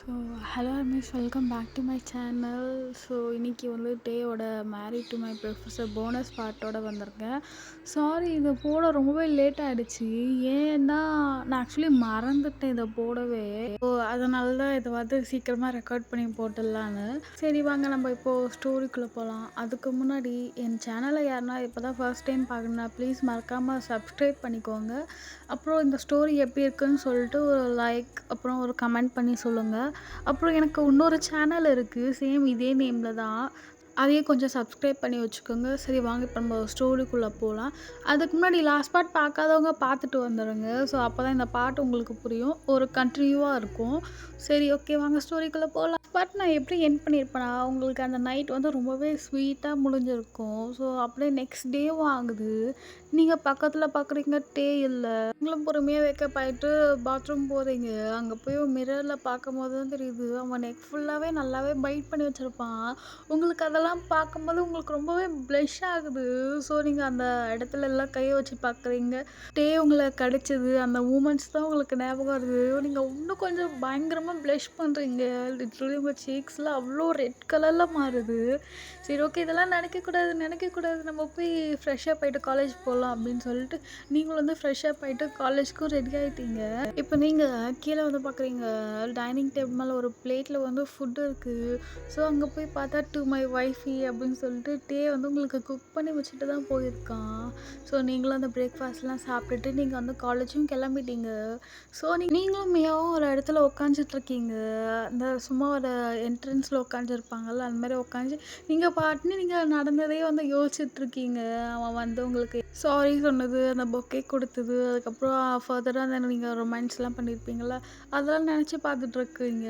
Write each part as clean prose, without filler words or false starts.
So hello miss, welcome back to my channel. So இன்றைக்கி வந்து டேயோட married to my professor bonus பார்ட்டோட வந்திருக்கேன். சாரி, இதை போட ரொம்பவே லேட் ஆகிடுச்சு. ஏன்னா நான் ஆக்சுவலி மறந்துட்டேன் இதை போடவே. ஸோ அதனால தான் இதை வந்து சீக்கிரமாக ரெக்கார்ட் பண்ணி போட்டுடலான்னு. சரி வாங்க நம்ம இப்போது ஸ்டோரிக்குள்ளே போகலாம். அதுக்கு முன்னாடி என் சேனலை யாருன்னா இப்போ தான் ஃபர்ஸ்ட் டைம் பார்க்கணுன்னா ப்ளீஸ் மறக்காமல் சப்ஸ்கிரைப் பண்ணிக்கோங்க. அப்புறம் இந்த ஸ்டோரி எப்படி இருக்குன்னு சொல்லிட்டு ஒரு லைக் அப்புறம் ஒரு கமெண்ட் பண்ணி சொல்லுங்கள். அப்புறம் எனக்கு இன்னொரு சேனல் இருக்குது, சேம் இதே நேமில் தான். அதையும் கொஞ்சம் சப்ஸ்கிரைப் பண்ணி வச்சுக்கோங்க. சரி வாங்க இப்போ நம்ம ஸ்டோரிக்குள்ளே போகலாம். அதுக்கு முன்னாடி லாஸ்ட் பார்ட் பார்க்காதவங்க பார்த்துட்டு வந்துடுங்க. ஸோ அப்போ தான் இந்த பாட்டு உங்களுக்கு புரியும், ஒரு கண்டினியூவாக இருக்கும். சரி ஓகே, வாங்க ஸ்டோரிக்குள்ளே போகலாம். பட் நான் எப்படி எண்ட் பண்ணியிருப்பேனா, உங்களுக்கு அந்த நைட் வந்து ரொம்பவே ஸ்வீட்டாக முடிஞ்சிருக்கும். ஸோ அப்படியே நெக்ஸ்ட் டேவும் ஆகுது. நீங்கள் பக்கத்தில் பார்க்குறீங்க, டே இல்லை. நீங்களும் பொறுமையாக வேக்கப் ஆகிட்டு பாத்ரூம் போகிறீங்க. அங்கே போய் மிரரில் பார்க்கும்போது தான் தெரியுது, அவன் நெக் ஃபுல்லாகவே நல்லாவே பைட் பண்ணி வச்சுருப்பான். உங்களுக்கு அதெல்லாம் பார்க்கும்போது உங்களுக்கு ரொம்பவே ப்ளஷ் ஆகுது. ஸோ நீங்கள் அந்த இடத்துல எல்லாம் கையை வச்சு பார்க்குறீங்க. டே உங்களை கடிச்சது அந்த மூமெண்ட்ஸ் தான் உங்களுக்கு ஞாபகம் வருது. நீங்கள் இன்னும் கொஞ்சம் பயங்கரமாக ப்ளஷ் பண்ணுறீங்க. லிட்ரலி உங்கள் சீக்ஸ்லாம் அவ்வளோ ரெட் கலரில் மாறுது. சரி ஓகே, இதெல்லாம் நினைக்கக்கூடாது, நம்ம போய் ஃப்ரெஷ்ஷப் ஆகிட்டு காலேஜ் போகலாம் அப்படின்னு சொல்லிட்டு நீங்களும் வந்து ஃப்ரெஷ்ஷப் ஆகிட்டு காலேஜ்க்கும் ரெடி ஆகிட்டீங்க. இப்போ நீங்கள் கீழே வந்து பார்க்குறீங்க, டைனிங் டேபிள் மேலே ஒரு பிளேட்டில் வந்து ஃபுட்டு இருக்குது. ஸோ அங்கே போய் பார்த்தா டு மை வைஃபி அப்படின்னு சொல்லிட்டு டே வந்து உங்களுக்கு குக் பண்ணி வச்சுட்டு தான் போயிருக்கான். ஸோ நீங்களும் அந்த பிரேக்ஃபாஸ்ட்லாம் சாப்பிட்டுட்டு நீங்கள் வந்து காலேஜும் கிளம்பிட்டீங்க. ஸோ நீங்களும் மியாவும் ஒரு இடத்துல உட்காந்துட்ருக்கீங்க. அந்த சும்மா ஒரு என்ட்ரன்ஸில் உட்காந்துருப்பாங்கல்ல, அந்த மாதிரி உட்காந்து நீங்கள் பாட்டுன்னு நீங்கள் நடந்ததே வந்து யோசிச்சுட்ருக்கீங்க. அவன் வந்து உங்களுக்கு சாரி சொன்னது, அந்த பொக்கே கொடுத்தது, அதுக்கப்புறம் ஃபர்தராக அந்த நீங்கள் ரொமான்ஸ்லாம் பண்ணியிருப்பீங்கள, அதெல்லாம் நினச்சி பார்த்துட்ருக்கீங்க.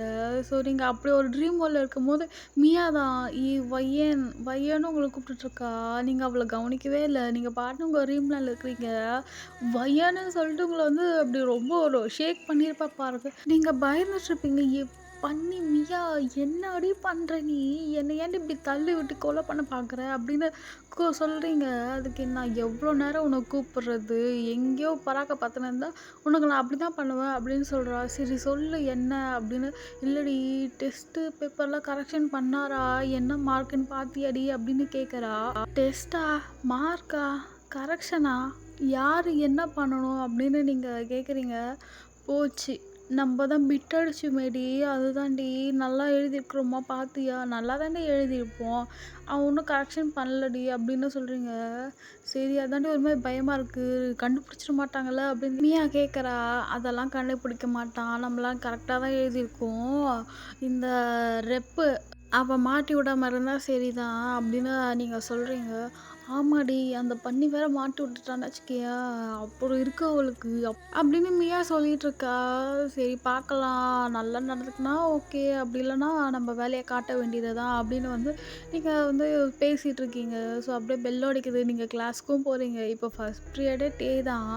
ஸோ நீங்கள் அப்படி ஒரு ட்ரீம் வேர்ல்டில் இருக்கும்போது மியா தான் வையன்னு உங்களை கூப்பிட்டுட்ருக்கா. நீங்கள் அவளை கவனிக்கவே இல்லை. நீங்கள் பாட்டுன்னு உங்கள் ட்ரீம்ல இருக்கிறீங்க. வையான்னு சொல்லிட்டு உங்களை வந்து அப்படி ரொம்ப ஒரு ஷேக் பண்ணியிருப்பா பாருங்க. நீங்கள் பயந்துட்டுருப்பீங்க. பண்ணி மியா, என்னடி பண்ணுற நீ? என்னை ஏன்டி இப்படி தள்ளி விட்டு கொலை பண்ண பார்க்குற அப்படின்னு சொல்கிறீங்க. அதுக்கு நான் எவ்வளோ நேரம் உன்னை கூப்பிடுறது, எங்கேயோ பராக்க பார்த்துன்னு இருந்தா உனக்கு நான் அப்படி தான் பண்ணுவேன் அப்படின்னு சொல்கிறா. சரி சொல்லு என்ன அப்படின்னு. இல்லடி, டெஸ்ட்டு பேப்பர்லாம் கரெக்ஷன் பண்ணாரா, என்ன மார்க்குன்னு பார்த்தியாடி அப்படின்னு கேட்குறா. டெஸ்ட்டா, மார்க்கா, கரெக்ஷனா, யார் என்ன பண்ணணும் அப்படின்னு நீங்கள் கேட்குறீங்க. போச்சு, நம்ம தான் பிட் அடிச்சோமேடி, அதுதான்டி. நல்லா எழுதியிருக்கிறோமா பார்த்தியா, நல்லா தாண்டி எழுதியிருப்போம், அவன் ஒன்றும் கரெக்ஷன் பண்ணலடி அப்படின்னு சொல்கிறீங்க. சரி அதாண்டி ஒரு மாதிரி பயமாக இருக்குது, கண்டுபிடிச்சிட மாட்டாங்கள்ல அப்படின்னு மியா கேட்குறா. அதெல்லாம் கண்டுபிடிக்க மாட்டான், நம்மளாம் கரெக்டாக தான் எழுதியிருக்கோம். இந்த ரெப்பு அவள் மாட்டி விடாம இருந்தால் சரிதான் அப்படின்னு நீங்கள் சொல்கிறீங்க. ஆமாடி, அந்த பண்ணி வேற மாட்டி விட்டுட்டான்னு வச்சுக்கியா, அப்புறம் இருக்கு அவளுக்கு அப்படின்னு மியா சொல்லிட்டு இருக்கா. சரி பார்க்கலாம், நல்லா நடந்துக்குன்னா ஓகே, அப்படி இல்லைன்னா நம்ம வேலையை காட்ட வேண்டியது தான் அப்படின்னு வந்து நீங்கள் வந்து பேசிகிட்டு இருக்கீங்க. ஸோ அப்படியே பெல் அடிக்குது, நீங்கள் கிளாஸ்க்கும் போகிறீங்க. இப்போ ஃபஸ்ட் பீரியடே டே தான்.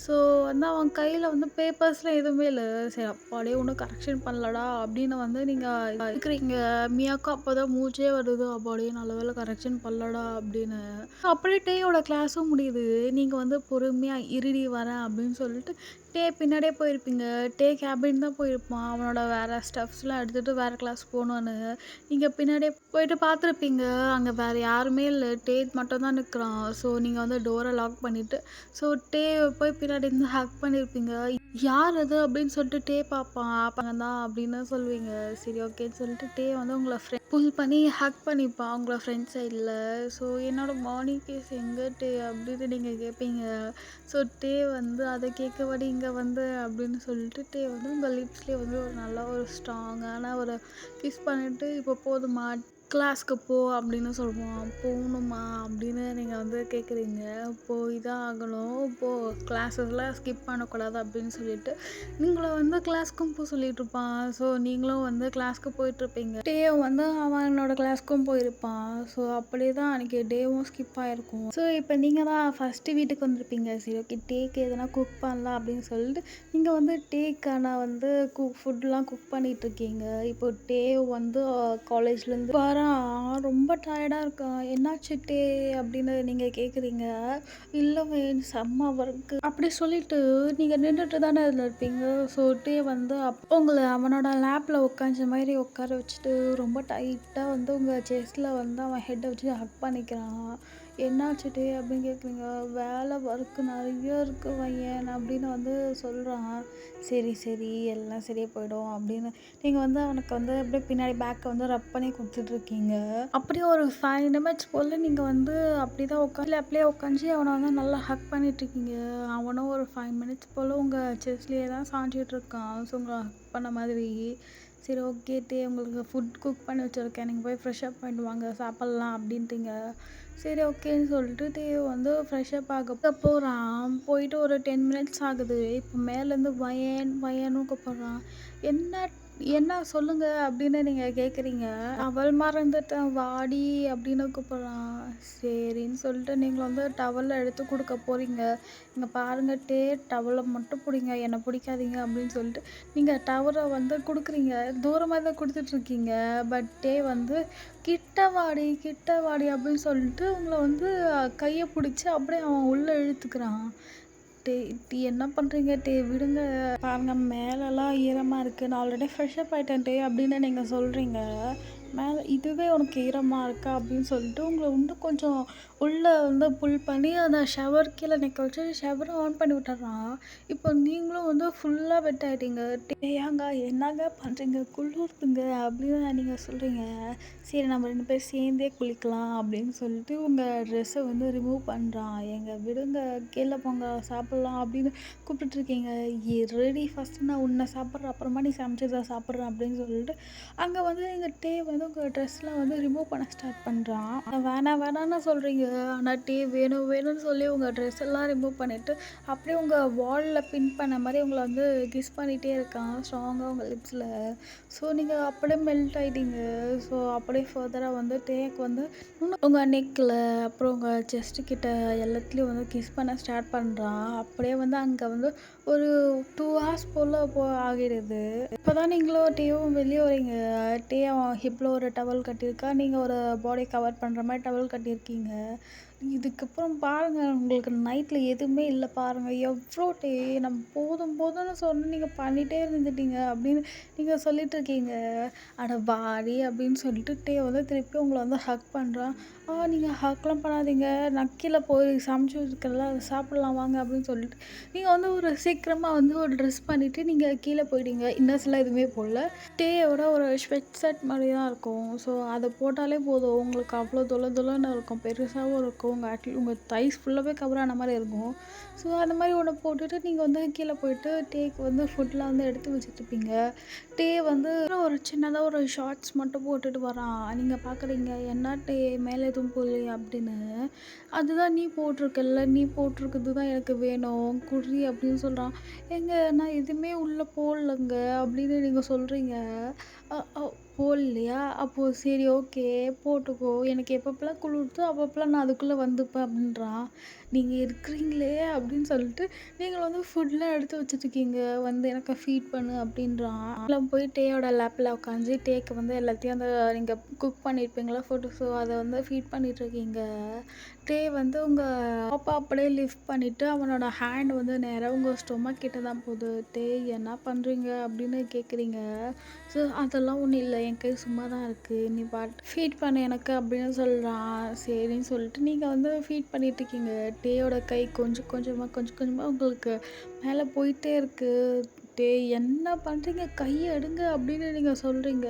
ஸோ வந்து அவன் கையில் வந்து பேப்பர்ஸ்லாம் எதுவுமே இல்லை. சரி அப்பாடியே ஒன்றும் கரெக்ஷன் பண்ணலடா அப்படின்னு வந்து நீங்கள் இருக்கிறீங்க. மியாவுக்கும் அப்போ தான் மூச்சே வருது, அப்பாடியே நல்ல வேலை கரெக்ஷன் பண்ணலடா அப்படின்னு. அப்படியே டேயோட கிளாஸும் முடியுது. நீங்கள் வந்து பொறுமையாக இருடி வரேன் அப்படின்னு சொல்லிட்டு டே பின்னாடியே போயிருப்பீங்க. டே கேபின் தான் போயிருப்பான், அவனோட வேறு ஸ்டஃப்ஸ்லாம் எடுத்துகிட்டு வேறு கிளாஸ் போகணுன்னு. நீங்கள் பின்னாடியே போயிட்டு பார்த்துருப்பீங்க, அங்கே வேறு யாருமே இல்லை, டே மட்டும் தான் நிற்கிறான். ஸோ நீங்கள் வந்து டோரை லாக் பண்ணிவிட்டு ஸோ டே போய் பின்னாடி இருந்து ஹக் பண்ணியிருப்பீங்க. யார் அது அப்படின்னு சொல்லிட்டு டே பார்ப்பான். ஆப்பாங்க தான் அப்படின்னு சொல்லுவீங்க. சரி ஓகேன்னு சொல்லிட்டு டே வந்து உங்களை புல் பண்ணி ஹக் பண்ணிப்பான் உங்களை ஃப்ரெண்ட் சைடில். ஸோ என்னோடய மார்னிங் கேஸ் எங்கே டே அப்படின்னு நீங்கள் கேட்பீங்க. ஸோ டே வந்து அதை கேட்கவாடி இங்கே வந்து அப்படின்னு சொல்லிட்டு டே வந்து உங்கள் லிப்ஸ்லேயே வந்து ஒரு நல்ல ஒரு ஸ்ட்ராங்கான ஒரு கிஸ் பண்ணிவிட்டு இப்போ போதுமா, கிளாஸ்க்கு போ அப்படின்னு சொல்லுவான். போகணுமா அப்படின்னு நீங்கள் வந்து கேட்குறீங்க. போய் தான் ஆகணும், இப்போது கிளாஸஸ்லாம் ஸ்கிப் பண்ணக்கூடாது அப்படின்னு சொல்லிட்டு நீங்களும் வந்து கிளாஸ்க்கும் போக சொல்லிகிட்ருப்பான். ஸோ நீங்களும் வந்து கிளாஸ்க்கு போயிட்டுருப்பீங்க. டேவும் வந்து அவனோட கிளாஸ்க்கும் போயிருப்பான். ஸோ அப்படியே தான் அன்றைக்கி டேவும் ஸ்கிப் ஆகிருக்கும். ஸோ இப்போ நீங்கள் தான் ஃபஸ்ட்டு வீட்டுக்கு வந்திருப்பீங்க. சரி ஓகே, டேக்கு எதனா குக் பண்ணலாம் அப்படின்னு சொல்லிட்டு நீங்கள் வந்து டேக்கான வந்து ஃபுட்லாம் குக் பண்ணிகிட்ருக்கீங்க. இப்போ டே வந்து காலேஜ்லேருந்து வர ரொம்ப டயர்டா இருக்கா. என்னாச்சு டே அப்படின்னு நீங்க கேட்குறீங்க. இல்லவே செம்ம ஒர்க்கு அப்படி சொல்லிட்டு நீங்க நின்னுட்டு தானே இருப்பீங்க. ஸோ டே வந்து உங்கள அவனோட லேப்ல உட்காந்த மாரி உட்கார வச்சுட்டு ரொம்ப டைட்டா வந்து உங்க செஸ்ட்ல வந்து அவன் ஹெட்ட வச்சு ஹக் பண்ணிக்கிறான். என்னாச்சு டே அப்படின்னு கேட்குறீங்க. வேலை ஒர்க்கு நெறைய இருக்கு வையன் அப்படின்னு வந்து சொல்றான். சரி, சரி எல்லாம் சரியா போயிடும் அப்படின்னு நீங்க வந்து அவனுக்கு வந்து அப்படியே பின்னாடி பேக்க வந்து ரப் பண்ணி குடுத்துட்ருக்கீங்க. அப்படியே ஒரு 5 நிமிட்ஸ் போல நீங்க வந்து அப்படிதான் அப்படியே உட்காந்து அவன வந்து நல்லா ஹக் பண்ணிட்டுருக்கீங்க. அவனும் ஒரு 5 மினிட்ஸ் போல உங்க செஸ்ட்லயே தான் சாஞ்சிட்டு இருக்கான். ஸோ உங்கள ஹக் பண்ண மாதிரி. சரி ஓகே டே உங்களுக்கு ஃபுட் குக் பண்ணி வச்சிருக்கேன். நீங்க போய் ஃப்ரெஷ் அப் பண்ணிட்டு வாங்க சாப்பிட்லாம் அப்படின்ட்டீங்க. சரி ஓகேன்னு சொல்லிட்டு டே வந்து ஃப்ரெஷ் அப் ஆக போறான். போயிட்டு ஒரு 10 மினிட்ஸ் ஆகுது. இப்போ மேலேருந்து வயேன்னு கூப்பிட்றான். என்ன என்ன சொல்லுங்க அப்படின்னு நீங்க கேட்குறீங்க. டவல் மறந்துட்டேன் வாடி அப்படின்னு கூப்பிட்றான். சரின்னு சொல்லிட்டு நீங்க வந்து டவல எடுத்து குடுக்க போறீங்க. இங்க பாருங்க டே டவல மட்டும் புடிங்க. என்ன புடிக்காதீங்க அப்படின்னு சொல்லிட்டு நீங்க டவல வந்து குடுக்குறீங்க. தூரமா தான் குடுத்துட்ருக்கீங்க. பட் டே வந்து கிட்ட வாடி அப்படின்னு சொல்லிட்டு உங்கள வந்து கைய புடிச்சு அப்படியே அவன் உள்ள இழுத்துக்கிறான். டே டீ என்ன பண்ணுறீங்க டே விடுங்க. பாருங்க மேலெல்லாம் ஈரமாக இருக்குது. நான் ஆல்ரெடி ஃப்ரெஷ் அப் ஆயிட்டேன் டே அப்படின்னு நீங்கள் சொல்கிறீங்க. மேலே இதுவே உனக்கு ஈரமாக இருக்கா அப்படின்னு சொல்லிட்டு உங்களை இன்னும் கொஞ்சம் உள்ளே வந்து புல் பண்ணி அந்த ஷவர் கீழே நிற்க வச்சு ஷவரை ஆன் பண்ணி விட்டுறான். இப்போ நீங்களும் வந்து ஃபுல்லாக வெட் ஆகிட்டீங்க. ஏங்க என்னங்க பண்ணுறீங்க குளிர்த்துங்க அப்படின்னு நீங்கள் சொல்கிறீங்க. சரி நம்ம 2 பேரும் சேர்ந்தே குளிக்கலாம் அப்படின்னு சொல்லிட்டு உங்கள் ட்ரெஸ்ஸை வந்து ரிமூவ் பண்ணுறான். விடுங்க கீழே போங்க சாப்பிட்லாம் அப்படின்னு கூப்பிட்டுருக்கீங்க. ரெடி ஃபஸ்ட்டு நான் உன்னை சாப்பிட்றேன் அப்புறமா நீ சமைச்சதை சாப்பிட்றேன் அப்படின்னு சொல்லிட்டு அங்கே வந்து எங்கள் டே வந்து உங்கள் ட்ரெஸ்லாம் வந்து ரிமூவ் பண்ண ஸ்டார்ட் பண்ணுறான். வேணான்னு சொல்கிறீங்க. ஆனால் டே வேணும்னு சொல்லி உங்கள் ட்ரெஸ் எல்லாம் ரிமூவ் பண்ணிவிட்டு அப்படியே உங்கள் வாலில் பின் பண்ண மாதிரி உங்களை வந்து கிஸ் பண்ணிகிட்டே இருக்கான் ஸ்ட்ராங்காக உங்கள் லிப்ஸில். ஸோ நீங்கள் அப்படியே மெல்ட் ஆகிட்டீங்க. ஸோ அப்படியே ஃபர்தராக வந்து டேக்கு வந்து உங்கள் நெக்கில் அப்புறம் உங்கள் செஸ்ட்டு கிட்ட எல்லாத்துலேயும் வந்து கிஸ் பண்ண ஸ்டார்ட் பண்ணுறான். அப்படியே வந்து அங்கே வந்து ஒரு 2 ஹார்ஸ் போல் ஆகிடுது. இப்போ தான் நீங்களும் டேவும் வெளியே வரீங்க. டே அவன் ஹிப்பில் ஒரு டவல் கட்டியிருக்கா. நீங்கள் ஒரு பாடி கவர் பண்ணுற மாதிரி டவல் கட்டியிருக்கீங்க. இதுக்கப்புறம் பாருங்கள் உங்களுக்கு நைட்டில் எதுவுமே இல்லை பாருங்கள். எவ்வளோ டே நம்ம போதும்னு சொன்னால் நீங்கள் பண்ணிகிட்டே இருந்துட்டீங்க அப்படின்னு நீங்கள் சொல்லிகிட்ருக்கீங்க. அட வாடி அப்படின்னு சொல்லிட்டு டே வந்து திருப்பி உங்களை வந்து ஹக் பண்ணுறான். நீங்கள் ஹக்லாம் பண்ணாதீங்க. நான் கீழே போய் சமைச்சு வச்சுருக்கல அதை சாப்பிட்லாம் வாங்க அப்படின்னு சொல்லிட்டு நீங்கள் வந்து ஒரு சீக்கிரமாக வந்து ஒரு ட்ரெஸ் பண்ணிவிட்டு நீங்கள் கீழே போயிட்டீங்க. இன்னர்ஸ்லாம் எதுவுமே போடல. டேயோட ஒரு ஸ்வெட் ஷர்ட் மாதிரி தான் இருக்கும். ஸோ அதை போட்டாலே போதும் உங்களுக்கு அவ்வளோ தொலைன்னு இருக்கும். பெருசாகவும் இருக்கும். உங்கள் தைஸ் ஃபுல்லாகவே கவர் ஆன மாதிரி இருக்கும். ஸோ அந்த மாதிரி ஒன்று போட்டுட்டு நீங்கள் வந்து கீழே போயிட்டு டேக்கு வந்து ஃபுட்லாம் வந்து எடுத்து வச்சுட்ருப்பீங்க. டே வந்து ஒரு சின்னதாக ஒரு ஷார்ட்ஸ் மட்டும் போட்டுட்டு வரான். நீங்கள் பார்க்குறீங்க என்ன டே மேலே எதுவும் போடலையா அப்படின்னு. அதுதான் நீ போட்டிருக்குது தான் எனக்கு வேணும் குர்ரி அப்படின்னு சொல்கிறான். நான் எதுவுமே உள்ளே போடலங்க அப்படின்னு நீங்கள் சொல்கிறீங்க. போடலையா? அப்போது சரி ஓகே போட்டுக்கோ. எனக்கு எப்பப்போலாம் குளிருதோ அப்பப்போலாம் நான் அதுக்குள்ளே வந்துப்பேன் அப்படின்றான். நீங்கள் இருக்கிறீங்களே அப்படின்னு சொல்லிட்டு நீங்கள் வந்து ஃபுட்லாம் எடுத்து வச்சுட்ருக்கீங்க. வந்து எனக்கு ஃபீட் பண்ணு அப்படின்றான். எல்லாம் போய் டேயோட லேப்பில் உட்காந்து டேக்கு வந்து எல்லாத்தையும் அந்த நீங்கள் குக் பண்ணியிருப்பீங்களா ஃபுட்டு. ஸோ அதை வந்து ஃபீட் பண்ணிகிட்ருக்கீங்க. டே வந்து உங்கள் பாப்பா அப்படியே லிஃப்ட் பண்ணிவிட்டு அவனோட ஹேண்ட் வந்து நேராக உங்கள் ஸ்டொமக் கிட்ட தான் போகுது. டே என்ன பண்ணுறீங்க அப்படின்னு கேட்குறீங்க. ஸோ அதெல்லாம் ஒன்றும் இல்லை என் கை சும்மா தான் இருக்குது. நீ ஃபீட் பண்ண எனக்கு அப்படின்னு சொல்கிறான். சரின்னு சொல்லிட்டு நீங்கள் வந்து ஃபீட் பண்ணிகிட்ருக்கீங்க. டேயோட கை கொஞ்சம் கொஞ்சமாக உங்களுக்கு மேலே போயிட்டே இருக்குது. டே என்ன பண்ணுறீங்க கையை எடுங்க அப்படின்னு நீங்கள் சொல்கிறீங்க.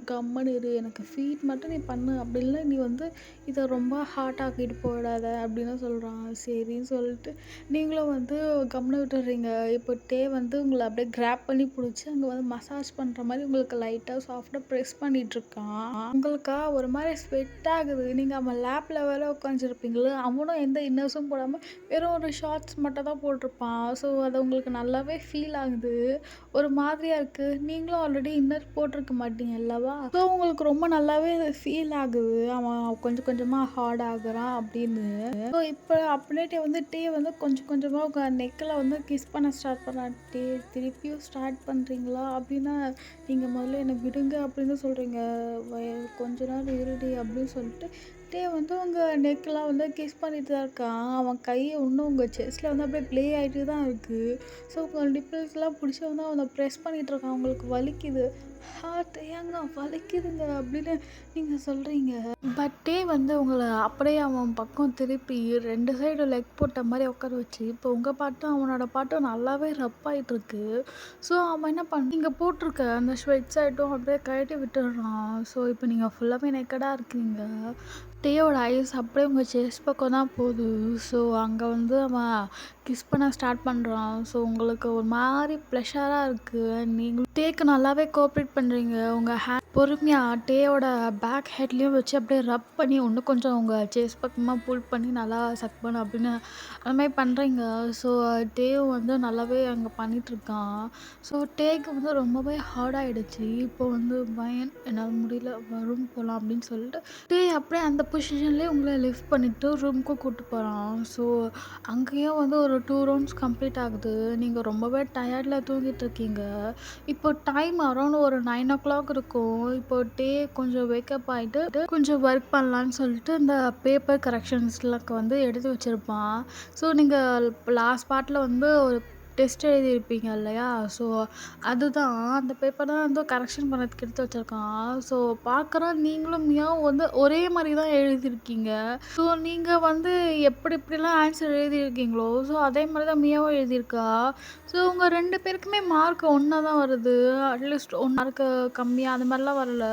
கம்முன்னு இரு எனக்கு ஃபீட் மட்டும் நீ பண்ணு அப்படி இல்லை நீ வந்து இதை ரொம்ப ஹார்ட் ஆக்கிட்டு போயிடாத அப்படின்னு சொல்கிறான். சரின்னு சொல்லிட்டு நீங்களும் வந்து கம்முன்னு விட்டுடுறீங்க. இப்போ டே வந்து உங்களை அப்படியே கிராப் பண்ணி பிடிச்சி அங்கே வந்து மசாஜ் பண்ணுற மாதிரி உங்களுக்கு லைட்டாக சாஃப்டாக ப்ரெஸ் பண்ணிகிட்ருக்கான். உங்களுக்கா ஒரு மாதிரி ஸ்வெட் ஆகுது. நீங்கள் அவன் லேப்பில் வேலை உட்காந்துருப்பீங்களே அவனும் எந்த இன்னர்ஸும் போடாமல் வெறும் ஒரு ஷார்ட்ஸ் மட்டும் தான் போட்டிருப்பான். ஸோ அது உங்களுக்கு நல்லாவே ஃபீல் ஆகுது. ஒரு மாதிரியாக இருக்குது. நீங்களும் ஆல்ரெடி இன்னர் போட்டிருக்க மாட்டீங்க அல்லவா. ஓகேவா? ஸோ உங்களுக்கு ரொம்ப நல்லாவே ஃபீல் ஆகுது. அவன் கொஞ்சம் கொஞ்சமா ஹார்ட் ஆகுறான் அப்படின்னு. ஸோ இப்போ அப்படியே வந்து டே வந்து கொஞ்சம் கொஞ்சமா உங்க நெக்கில வந்து கிஸ் பண்ண ஸ்டார்ட் பண்ணான். டே திருப்பியும் ஸ்டார்ட் பண்ணுறீங்களா? அப்படின்னா நீங்க முதல்ல என்ன விடுங்க அப்படின்னு சொல்றீங்க. கொஞ்ச நேரம் இருடி அப்படின்னு சொல்லிட்டு டே வந்து உங்க நெக்லாம் வந்து கிஸ் பண்ணிட்டு தான் இருக்கான். அவன் கை இன்னும் உங்க செஸ்ட்ல வந்து அப்படியே ப்ளே ஆயிட்டு தான் இருக்கு. ஸோ உங்க நிப்பிள்ஸ்லாம் பிடிச்சி வந்து அவன ப்ரெஸ் பண்ணிட்டு இருக்கான். உங்களுக்கு வலிக்குது. ஏங்க வலிக்குதுங்க அப்படின்னு நீங்க சொல்றீங்க. பட் டே வந்து உங்கள அப்படியே அவன் பக்கம் திருப்பி 2 சைடு லெக் போட்ட மாரி உட்கார வச்சு, இப்போ உங்க பாட்டும் அவனோட பாட்டும் நல்லாவே ரப் ஆயிட்டுருக்கு. ஸோ அவன் என்ன நீங்க போட்டிருக்க அந்த ஸ்வெட் ஷர்ட்டும் அப்படியே கழட்டி விட்டுடுறான். ஸோ இப்போ நீங்க ஃபுல்லாவே நெக்கடா இருக்கீங்க. டேயோட ஐஸ் அப்படியே உங்க செஸ்ட் பக்கம் தான் போகுது. ஸோ அங்க வந்து அவன் கிஸ் பண்ண ஸ்டார்ட் பண்ணுறான். ஸோ உங்களுக்கு ஒரு மாரி ப்ளஷரா இருக்கு. நீங்களும் டேக்கு நல்லாவே கோஆப்ரேட் பண்ணுறீங்க. உங்க பொறுமையா டேயோட பேக் ஹெட்லேயும் வச்சு அப்படியே ரப் பண்ணி இன்னும் கொஞ்சம் உங்க செஸ்ட் பக்கமாக புல் பண்ணி நல்லா சக் பண்ணு அப்படின்னு அது மாதிரி பண்ணுறீங்க. ஸோ டேவும் வந்து நல்லாவே அங்கே பண்ணிகிட்ருக்கான். ஸோ டேக்கு வந்து ரொம்பவே ஹார்ட் ஆகிடுச்சு. இப்போ வந்து பயன் என்னால் முடியல வரும் போகலாம் அப்படின்னு சொல்லிட்டு டே அப்படியே அந்த பொசிஷன்லேயே உங்களை லிஃப்ட் பண்ணிவிட்டு ரூமுக்கு கூப்பிட்டு போகிறான். ஸோ அங்கேயும் வந்து ஒரு 2 ரவுண்ட்ஸ் கம்ப்ளீட் ஆகுது. நீங்கள் ரொம்பவே டயர்டில் தூங்கிட்டு இருக்கீங்க. இப்போ டைம் அரௌண்ட் ஒரு 9 o'clock இருக்கும். இப்போ டே கொஞ்சம் வேக்கப் ஆகிட்டு கொஞ்சம் ஒர்க் பண்ணலான்னு சொல்லிட்டு இந்த பேப்பர் கரெக்ஷன்ஸ்லாம் வந்து எடுத்து வச்சுருப்பான். ஸோ நீங்கள் லாஸ்ட் பார்ட்டில் வந்து ஒரு டெஸ்ட் எழுதியிருப்பீங்க இல்லையா? ஸோ அதுதான் அந்த பேப்பர் தான் வந்து கரெக்ஷன் பண்ணதுக்கு எடுத்து வச்சுருக்கான். ஸோ பார்க்குறோம் நீங்களும் மியாவும் வந்து ஒரே மாதிரி தான் எழுதியிருக்கீங்க. ஸோ நீங்கள் வந்து எப்படி எப்படிலாம் ஆன்சர் எழுதியிருக்கீங்களோ ஸோ அதே மாதிரி தான் மியாவும் எழுதியிருக்கா. ஸோ உங்கள் 2 பேருக்குமே மார்க் ஒன்றா தான் வருது. அட்லீஸ்ட் 1 மார்க்கு கம்மியாக அந்த மாதிரிலாம் வரல.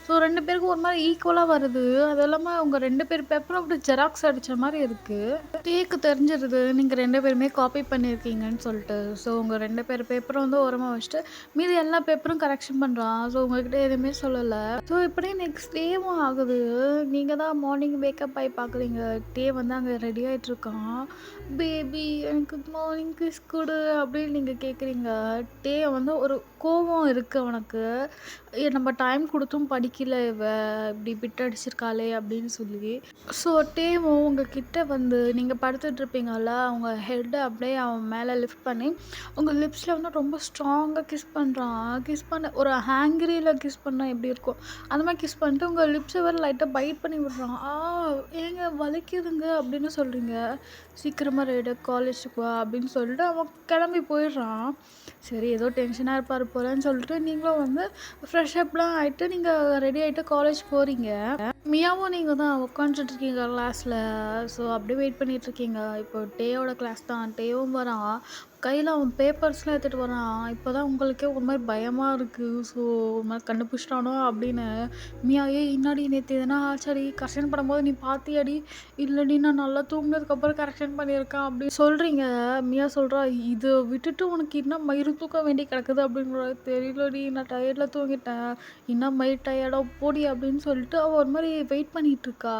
ஸோ 2 பேருக்கும் ஒரு மாதிரி ஈக்குவலாக வருது. அது இல்லாமல் உங்கள் 2 பேர் பேப்பரும் அப்படி ஜெராக்ஸ் அடித்த மாதிரி இருக்குது. டேக்கு தெரிஞ்சிருது நீங்கள் 2 பேருமே காப்பி பண்ணியிருக்கீங்கன்னு சொல்லிட்டு. ஸோ உங்கள் 2 பேர் பேப்பரும் வந்து ஓரமாக வச்சுட்டு மீதி எல்லா பேப்பரும் கரெக்ஷன் பண்ணுறான். ஸோ உங்ககிட்ட எதுவுமே சொல்லலை. ஸோ இப்படியே நெக்ஸ்ட் டேவும் ஆகுது. நீங்கள் தான் மார்னிங் வேக்கப் ஆகி பார்க்குறீங்க. டே வந்து அங்கே ரெடி ஆகிட்டு இருக்கான். பேபி எனக்கு மார்னிங் கிஸ் கொடு அப்படின்னு நீங்கள் கேட்குறீங்க. டே வந்து ஒரு கோவம் இருக்குது அவனுக்கு. நம்ம டைம் கொடுத்தும் படிக்கல இவ இப்படி பிட் அடிச்சிருக்காளே அப்படின்னு சொல்லி. ஸோ டேவும் உங்ககிட்ட வந்து நீங்கள் படுத்துட்டு இருப்பீங்கல்ல அவங்க ஹெட்டை அப்படியே அவன் மேலே லிஃப்ட் பண்ணி உங்கள் லிப்ஸில் வந்து ரொம்ப ஸ்ட்ராங்காக கிஸ் பண்ணுறான். கிஸ் பண்ண ஒரு ஹேங்கிரியில் கிஸ் பண்ணால் எப்படி இருக்கும் அந்த மாதிரி கிஸ் பண்ணிட்டு உங்கள் லிப்ஸை வேறு லைட்டாக பைட் பண்ணி விடுறான். ஏங்க வலிக்குதுங்க அப்படின்னு சொல்கிறீங்க. சீக்கிரமாக ரெடி காலேஜுக்கு வா அப்படின்னு சொல்லிட்டு அவன் கிளம்பி போயிடுறான். சரி ஏதோ டென்ஷனாக இருப்பார் போலன்னு சொல்லிட்டு நீங்களும் வந்து ஃப்ரெஷ் அப்லாம் ஆகிட்டு நீங்கள் ரெடி ஆகிட்டு காலேஜ் போகிறீங்க. மியாவும் நீங்கள் தான் உட்காந்துட்டு இருக்கீங்க கிளாஸில். ஸோ அப்படியே வெயிட் பண்ணிகிட்ருக்கீங்க. இப்போ டேயோட கிளாஸ் தான். டேவும் வரான். கையில் அவன் பேப்பர்ஸ்லாம் எடுத்துகிட்டு வரான். இப்போ தான் உங்களுக்கே ஒரு மாதிரி பயமாக இருக்குது. ஸோ ஒரு மாதிரி கண்டுபிடிச்சிட்டானோ அப்படின்னு. மியா இன்னாடி நேற்று எதனா ஆச்சாடி கரெக்ஷன் பண்ணும்போது நீ பார்த்தியாடி? இல்லடி நான் நல்லா தூங்கினதுக்கப்புறம் கரெக்ஷன் பண்ணியிருக்கேன் அப்படின்னு சொல்கிறீங்க. மியா சொல்கிறா இதை விட்டுட்டு உனக்கு இன்னும் மயிறு தூக்க வேண்டி கிடக்குது அப்படிங்கிற தெரியலடி நான் டயர்டில் தூங்கிட்டேன். இன்னும் மயிர் டயர்டாக போடி அப்படின்னு சொல்லிட்டு அவள் ஒரு மாதிரி வெயிட் பண்ணிகிட்டு இருக்கா.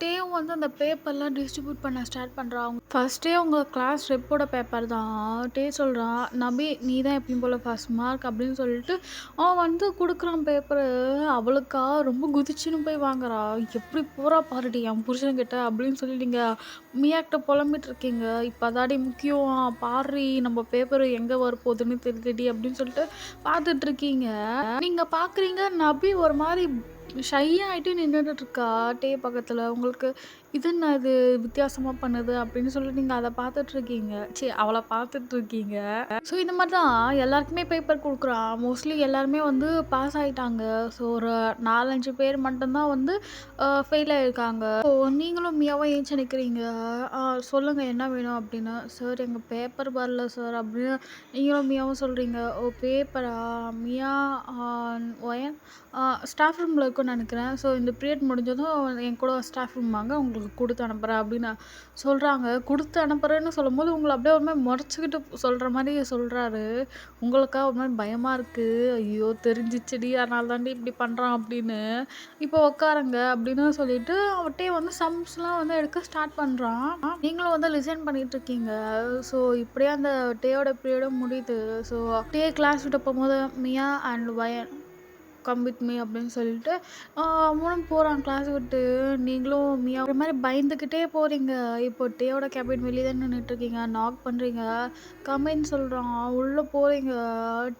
டேவும் வந்து அந்த பேப்பர்லாம் டிஸ்ட்ரிபியூட் பண்ண ஸ்டார்ட் பண்ணுறான். ஃபஸ்ட்டே உங்கள் கிளாஸ் ரெப்போட பேப்பர் தான். டே சொல்கிறான் நபி நீ தான் எப்பயும் போல் ஃபர்ஸ்ட் மார்க் அப்படின்னு சொல்லிட்டு அவன் வந்து கொடுக்குறான் பேப்பரு. அவளுக்கா ரொம்ப குதிச்சுன்னு போய் வாங்குறா. எப்படி போகிறா பாருடி என் புருஷன்கிட்ட அப்படின்னு சொல்லி நீங்கள் மியாக்கிட்ட புலம்பிட்டு இருக்கீங்க. இப்போ அதாடி முக்கியம் பாரு நம்ம பேப்பர் எங்கே வரப்போகுதுன்னு தெரியலடி அப்படின்னு சொல்லிட்டு பார்த்துட்ருக்கீங்க. நீங்கள் பார்க்குறீங்க நபி ஒரு மாதிரி ஷையாகிட்டு நின்றுட்டுருக்கா டே பக்கத்தில். உங்களுக்கு இது என்ன இது வித்தியாசமாக பண்ணுது அப்படின்னு சொல்லிட்டு நீங்கள் அதை பார்த்துட்ருக்கீங்க. அவளை பார்த்துட்ருக்கீங்க. ஸோ இந்த மாதிரி தான் எல்லாருக்குமே பேப்பர் கொடுக்குறான். மோஸ்ட்லி எல்லாருமே வந்து பாஸ் ஆகிட்டாங்க. ஸோ ஒரு 4-5 பேர் மட்டும்தான் வந்து ஃபெயில் ஆகிருக்காங்க. ஸோ நீங்களும் மியாவும் ஏஞ்சி நிற்கிறீங்க. சொல்லுங்கள் என்ன வேணும் அப்படின்னு. சார் எங்கள் பேப்பர் வரல சார் அப்படின்னு நீங்களும் மியாவும் சொல்கிறீங்க. ஓ பேப்பரா மியா ஒயன் ஸ்டாஃப் ரூமில் இருக்குன்னு நினைக்கிறேன். ஸோ இந்த பீரியட் முடிஞ்சதும் என் கூட ஸ்டாஃப் ரூம் வாங்க உங்களுக்கு கொடுத்து அனுப்புகிறேன் அப்படின்னு சொல்கிறாங்க. கொடுத்து அனுப்புகிறேன்னு சொல்லும்போது உங்களை அப்படியே ஒரு மாதிரி முறைச்சிக்கிட்டு சொல்கிற மாதிரி சொல்கிறாரு. உங்களுக்கா ஒரு மாதிரி பயமாக இருக்குது. ஐயோ தெரிஞ்சிச்சுடி அதனால தாண்டி இப்படி பண்ணுறான் அப்படின்னு. இப்போ உட்காருங்க அப்படின்னு சொல்லிட்டு அவட்டே வந்து சம்ஸ்லாம் வந்து எடுக்க ஸ்டார்ட் பண்ணுறான். நீங்களும் வந்து லிசன் பண்ணிட்டு இருக்கீங்க. ஸோ இப்படியே அந்த டேயோட பீரியடும் முடியுது. ஸோ டே கிளாஸ் விட்டு போகும்போது மியா அண்ட் வயன் கம் வித் மீ அப்படின்னு சொல்லிட்டு அவனும் போகிறான் கிளாஸ் விட்டு. நீங்களும் மியா ஒரு மாதிரி பயந்துக்கிட்டே போகிறீங்க. இப்போ டேயோட கேபின் வெளியே தான் நின்றுட்டுருக்கீங்க. நாக் பண்ணுறீங்க. கம்மின்னு சொல்கிறான். உள்ளே போகிறீங்க.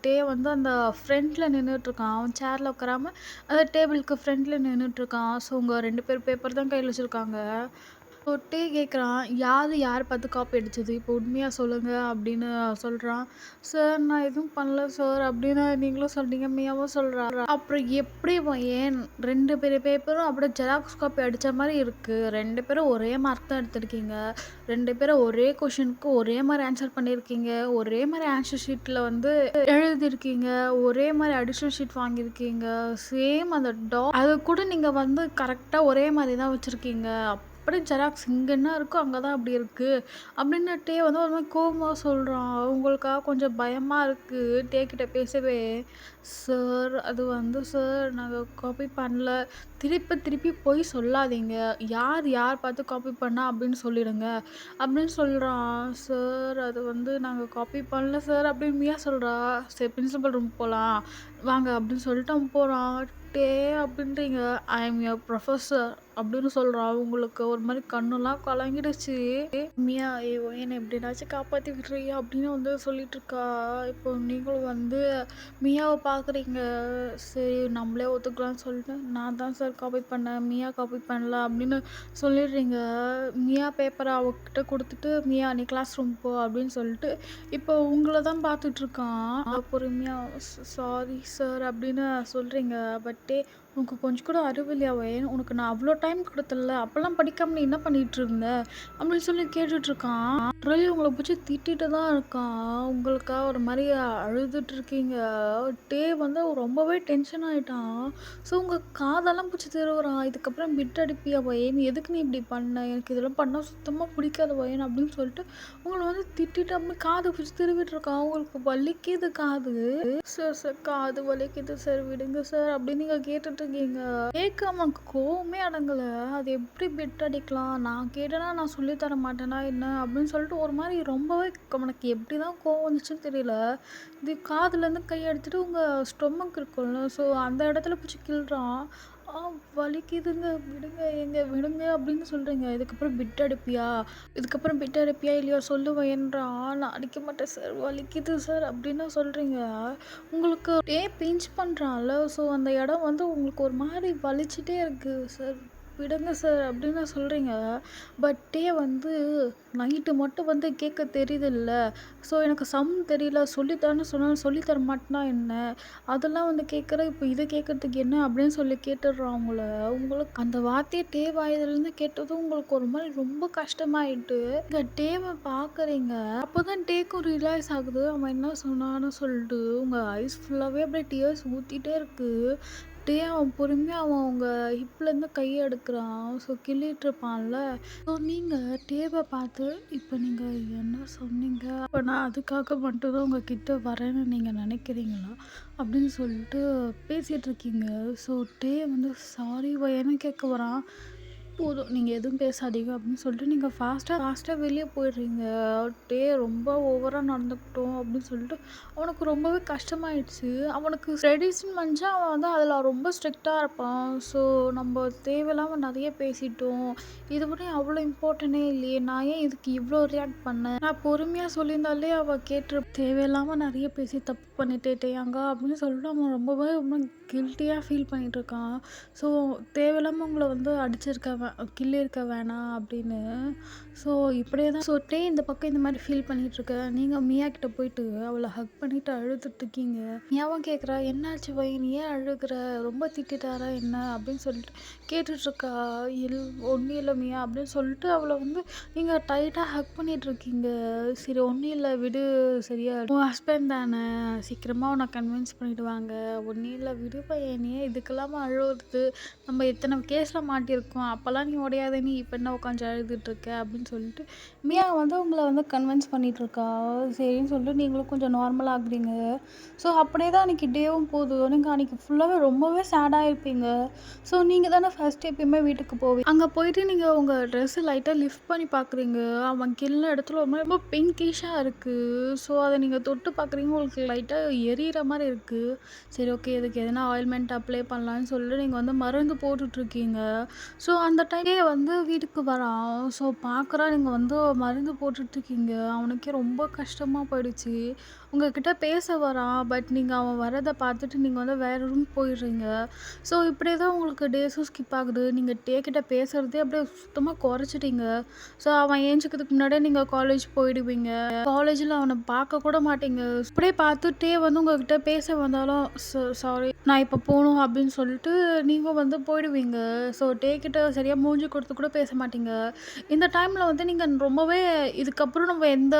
டே வந்து அந்த ஃப்ரண்ட்டில் நின்றுட்டுருக்கான். அவன் சேரில் உட்காராம அந்த டேபிளுக்கு ஃப்ரண்ட்டில் நின்றுட்டுருக்கான். ஸோ உங்கள் 2 பேர் பேப்பர் தான் கையில் வச்சுருக்காங்க. டே கேட்குறான், யார் பார்த்து காப்பி அடிச்சது? இப்போ உண்மையா சொல்லுங்க அப்படின்னு சொல்றான். சார் நான் எதுவும் பண்ணல சார் அப்படின்னு நீங்களும் சொல்றீங்க. மியாவும் சொல்றா. அப்புறம் எப்படி ஏன் 2 பேர் பேப்பரும் அப்படியே ஜெராக்ஸ் காப்பி அடிச்ச மாதிரி இருக்கு. 2 பேரும் ஒரே மார்க் தான் எடுத்திருக்கீங்க. 2 பேரும் ஒரே கொஷினுக்கு ஒரே மாதிரி ஆன்சர் பண்ணியிருக்கீங்க. ஒரே மாதிரி ஆன்சர் ஷீட்டில் வந்து எழுதியிருக்கீங்க. ஒரே மாதிரி அடிஷனல் ஷீட் வாங்கியிருக்கீங்க. சேம் அந்த அது கூட நீங்கள் வந்து கரெக்டாக ஒரே மாதிரி தான் வச்சுருக்கீங்க. அப்படியே ஜெராக்ஸ் இங்கே என்ன இருக்கோ அங்கே தான் அப்படி இருக்குது அப்படின்னு டே வந்து ஒரு மாதிரி கோவமாக சொல்கிறான். உங்களுக்காக கொஞ்சம் பயமாக இருக்குது டே கிட்ட பேசவே. சார் அது வந்து சார் நாங்கள் காப்பி பண்ணல. திருப்பி போய் சொல்லாதீங்க. யார் பார்த்து காப்பி பண்ணா அப்படின்னு சொல்லிடுங்க அப்படின்னு சொல்கிறான். சார் அது வந்து நாங்கள் காப்பி பண்ணல சார் அப்படின்னு மியா சொல்கிறா. சரி பிரின்சிபல் ரூம் போகலாம் வாங்க அப்படின்னு சொல்லிட்டு அவன் போகிறான். டே அப்படின்றீங்க. ஐ எம் யுவர் ப்ரொஃபஸர் அப்படின்னு சொல்கிறான். உங்களுக்கு ஒரு மாதிரி கண்ணெல்லாம் கலங்கிடுச்சு. மியா ஐயோ என்னை எப்படினாச்சும் காப்பாற்றி விடுறியா அப்படின்னு வந்து சொல்லிட்டு இருக்கா. இப்போ நீங்களும் வந்து மியாவை பார்க்குறீங்க. சரி நம்மளே ஒத்துக்கலாம்னு சொல்லிட்டு நான் தான் சார் காப்பி பண்ணேன். மியா காப்பி பண்ணல அப்படின்னு சொல்லிடுறீங்க. மியா பேப்பரை அவகிட்ட கொடுத்துட்டு மியா நீ கிளாஸ் ரூம் போ அப்படின்னு சொல்லிட்டு இப்போ உங்களை தான் பார்த்துட்ருக்கான். பொறுமையாக சாரி சார் அப்படின்னு சொல்கிறீங்க. பட்டே உனக்கு கொஞ்சம் கூட அறிவு இல்லையா வயன்? உனக்கு நான் அவ்வளோ டைம் கொடுத்தல அப்போல்லாம் படிக்காம நீ என்ன பண்ணிகிட்டு இருந்த அப்படின்னு சொல்லி கேட்டுட்ருக்கான். ட்ரெல்லி உங்களை பிடிச்சி திட்டிட்டு தான் இருக்கான். உங்களுக்காக ஒரு மாதிரி அழுதுட்டு இருக்கீங்க. டே வந்து ரொம்பவே டென்ஷன் ஆகிட்டான். ஸோ உங்கள் காதெல்லாம் பிடிச்சி திருவுறான். இதுக்கப்புறம் பிட் அடிப்பியா வயன்? எதுக்கு நீ இப்படி பண்ண? எனக்கு இதெல்லாம் பண்ணால் சுத்தமாக பிடிக்காத வயன் அப்படின்னு சொல்லிட்டு உங்களை வந்து திட்டிட்டு அப்படி காது பிடிச்சி திருவிட்டு இருக்கான். உங்களுக்கு வலிக்குது காது. சார் காது வலிக்குது சார் விடுங்க சார் அப்படின்னு நீங்கள் கேட்டுட்ருக்கீங்க. கேட்காம உனக்கு கோவமே அடங்கலை. அது எப்படி பிட் அடிக்கலாம்? நான் கேட்டேன்னா நான் சொல்லித்தர மாட்டேனா என்ன அப்படின்னு சொல்லிட்டு ஒரு மாதிரி ரொம்பவே உனக்கு எப்படி தான் கோவம் வந்துச்சுன்னு தெரியல. இது காதுலேருந்து கை எடுத்துட்டு உங்கள் ஸ்டொமக் இருக்கும்ல ஸோ அந்த இடத்துல பிடிச்சி கிள்றான். வலிக்குதுங்க விடுங்க அப்படின்னு சொல்கிறீங்க. இதுக்கப்புறம் பிட் அடிப்பியா இல்லையா சொல்லுவேன்றான். நான் அடிக்க மாட்டேன் சார் வலிக்குது சார் அப்படின்னு சொல்கிறீங்க. உங்களுக்கு பிஞ்ச் பண்ணுறான்ல ஸோ அந்த இடம் வந்து உங்களுக்கு ஒரு மாதிரி வலிச்சுட்டே இருக்குது. சார் விடுங்க சார் அப்படின்னு சொல்கிறீங்க. பட் வந்து நைட்டு மட்டும் வந்து கேட்க தெரியுதுல்ல ஸோ எனக்கு சம் தெரியல சொல்லித்தரேன்னு சொன்னாலும் சொல்லித்தர மாட்டேனா என்ன அதெல்லாம் வந்து கேட்குற. இப்போ இதை கேட்குறதுக்கு என்ன அப்படின்னு சொல்லி கேட்டுடுறான் உங்களுக்கு அந்த வார்த்தையை டே வாயதுலேருந்து கேட்டதும் உங்களுக்கு ஒரு மாதிரி ரொம்ப கஷ்டமாயிட்டு இங்கே டேவை பார்க்குறீங்க. அப்போ தான் டேக்கும் ரிலாக்ஸ் ஆகுது. அவன் என்ன சொன்னான்னு சொல்லிட்டு உங்கள் ஐஸ் ஃபுல்லாகவே அப்படியே டியர்ஸ் ஊற்றிட்டே இருக்குது. அவன் பொறுமையாக அவன் அவங்க ஹிப்லேருந்து கையை எடுக்கிறான். ஸோ கிள்ளிகிட்ருப்பான்ல. ஸோ நீங்கள் டேவை பார்த்து இப்போ நீங்கள் என்ன சொன்னீங்க? இப்போ நான் அதுக்காக மட்டும்தான் உங்கள் கிட்ட வரேன்னு நீங்கள் நினைக்கிறீங்களா அப்படின்னு சொல்லிட்டு பேசிகிட்ருக்கீங்க. ஸோ வந்து சாரி வயன்னு கேட்க வரான். போதும் நீங்கள் எதுவும் பேசாதீங்க அப்படின்னு சொல்லிட்டு நீங்கள் ஃபாஸ்ட்டாக வெளியே போயிடுறீங்க. ரொம்ப ஓவராக நடந்துக்கிட்டோம் அப்படின்னு சொல்லிட்டு அவனுக்கு ரொம்பவே கஷ்டமாயிடுச்சு. அவனுக்கு ஸ்டடீஸ்ன்னு வந்துச்சா அவன் வந்து அதில் ரொம்ப ஸ்ட்ரிக்டாக இருப்பான். ஸோ நம்ம தேவையில்லாமல் நிறைய பேசிட்டோம். இது கூட அவ்வளோ இம்பார்ட்டனே இல்லையே. நான் ஏன் இதுக்கு இவ்வளோ ரியாக்ட் பண்ணேன்? நான் பொறுமையாக சொல்லியிருந்தாலே அவள் கேட்டு தேவையில்லாமல் நிறைய பேசி தப்பு பண்ணிட்டேங்க அப்படின்னு சொல்லிட்டு அவன் ரொம்பவே ரொம்ப கில்ட்டியாக ஃபீல் பண்ணிகிட்ருக்கான். ஸோ தேவையில்லாமல் உங்களை வந்து கிள்ளியிருக்க வேணாம் அப்படின்னு. ஸோ இப்படியே தான் இந்த பக்கம் இந்த மாதிரி ஃபீல் பண்ணிகிட்ருக்க. நீங்கள் மியா கிட்ட போயிட்டு அவளை ஹக் பண்ணிவிட்டு அழுதுட்ருக்கீங்க. மியாவும் கேட்குறா என்னாச்சு நீ ஏன் அழுகிற? ரொம்ப திட்டாரா என்ன அப்படின்னு சொல்லிட்டு கேட்டுட்ருக்கா. ஒன்றும் இல்லை மியா அப்படின்னு சொல்லிட்டு அவளை வந்து நீங்கள் டைட்டாக ஹக் பண்ணிகிட்ருக்கீங்க. சரி ஒன்றும் இல்லை விடு சரியா உன் ஹஸ்பண்ட் தானே சீக்கிரமாக உன்னை கன்வின்ஸ் பண்ணிவிடுவாங்க. ஒன்றும் இல்லை விடு பையனே இதுக்கெல்லாமல் அழுவுறது. நம்ம எத்தனை கேஸில் மாட்டியிருக்கோம். அப்போல்லாம் அப்போல்லாம் நீ உடையாத நீ இப்போ என்ன உட்காந்து அழுதுட்டுருக்க அப்படின்னு சொல்லிட்டு மியா வந்து உங்களை வந்து கன்வின்ஸ் பண்ணிகிட்ருக்கா. சரின்னு சொல்லிட்டு நீங்களும் கொஞ்சம் நார்மல் ஆகுறீங்க. ஸோ அப்படியே தான் அன்றைக்கி டேவும் போகுது. நீங்கள் அன்றைக்கி ஃபுல்லாகவே ரொம்பவே சேடாக இருப்பீங்க. ஸோ நீங்கள் தானே ஃபஸ்ட்டு எப்பயுமே வீட்டுக்கு போவீங்க. அங்கே போயிட்டு நீங்கள் உங்கள் ட்ரெஸ்ஸு லைட்டாக லிஃப்ட் பண்ணி பார்க்குறீங்க. அவன் கிள்ள இடத்துல ஒரு மாதிரி ரொம்ப பிங்கிஷாக இருக்குது. ஸோ அதை நீங்கள் தொட்டு பார்க்குறீங்க, உங்களுக்கு லைட்டாக எரியிற மாதிரி இருக்குது. சரி ஓகே, இதுக்கு எதனா ஆயில்மெண்ட் அப்ளை பண்ணலான்னு சொல்லிட்டு நீங்கள் வந்து மருந்து போட்டுட்ருக்கீங்க. ஸோ அந்த டைமே வந்து வீட்டுக்கு வரான். ஸோ பார்க்குறான் நீங்கள் வந்து மருந்து போட்டுட்ருக்கீங்க. அவனுக்கே ரொம்ப கஷ்டமாக போயிடுச்சு. உங்ககிட்ட பேச வரான். பட் நீங்கள் அவன் வரதை பார்த்துட்டு நீங்கள் வந்து வேறு ரூம் போயிடுறீங்க. ஸோ இப்படியே தான் உங்களுக்கு டேஸும் ஸ்கிப் ஆகுது. நீங்கள் டே கிட்ட பேசுகிறதே அப்படியே சுத்தமாக குறைச்சிட்டீங்க. ஸோ அவன் ஏஞ்சிக்கிறதுக்கு முன்னாடியே நீங்கள் காலேஜ் போயிடுவீங்க. காலேஜில் அவனை பார்க்க கூட மாட்டீங்க. அப்படியே பார்த்து டே வந்து உங்ககிட்ட பேச வந்தாலும் சாரி நான் இப்போ போகணும் அப்படின்னு சொல்லிட்டு நீங்கள் வந்து போயிடுவீங்க. ஸோ டே கிட்ட சரியாக மூஞ்சி கொடுத்து கூட பேச மாட்டீங்க. இந்த டைமில் வந்து நீங்கள் ரொம்பவே இதுக்கப்புறம் நம்ம எந்த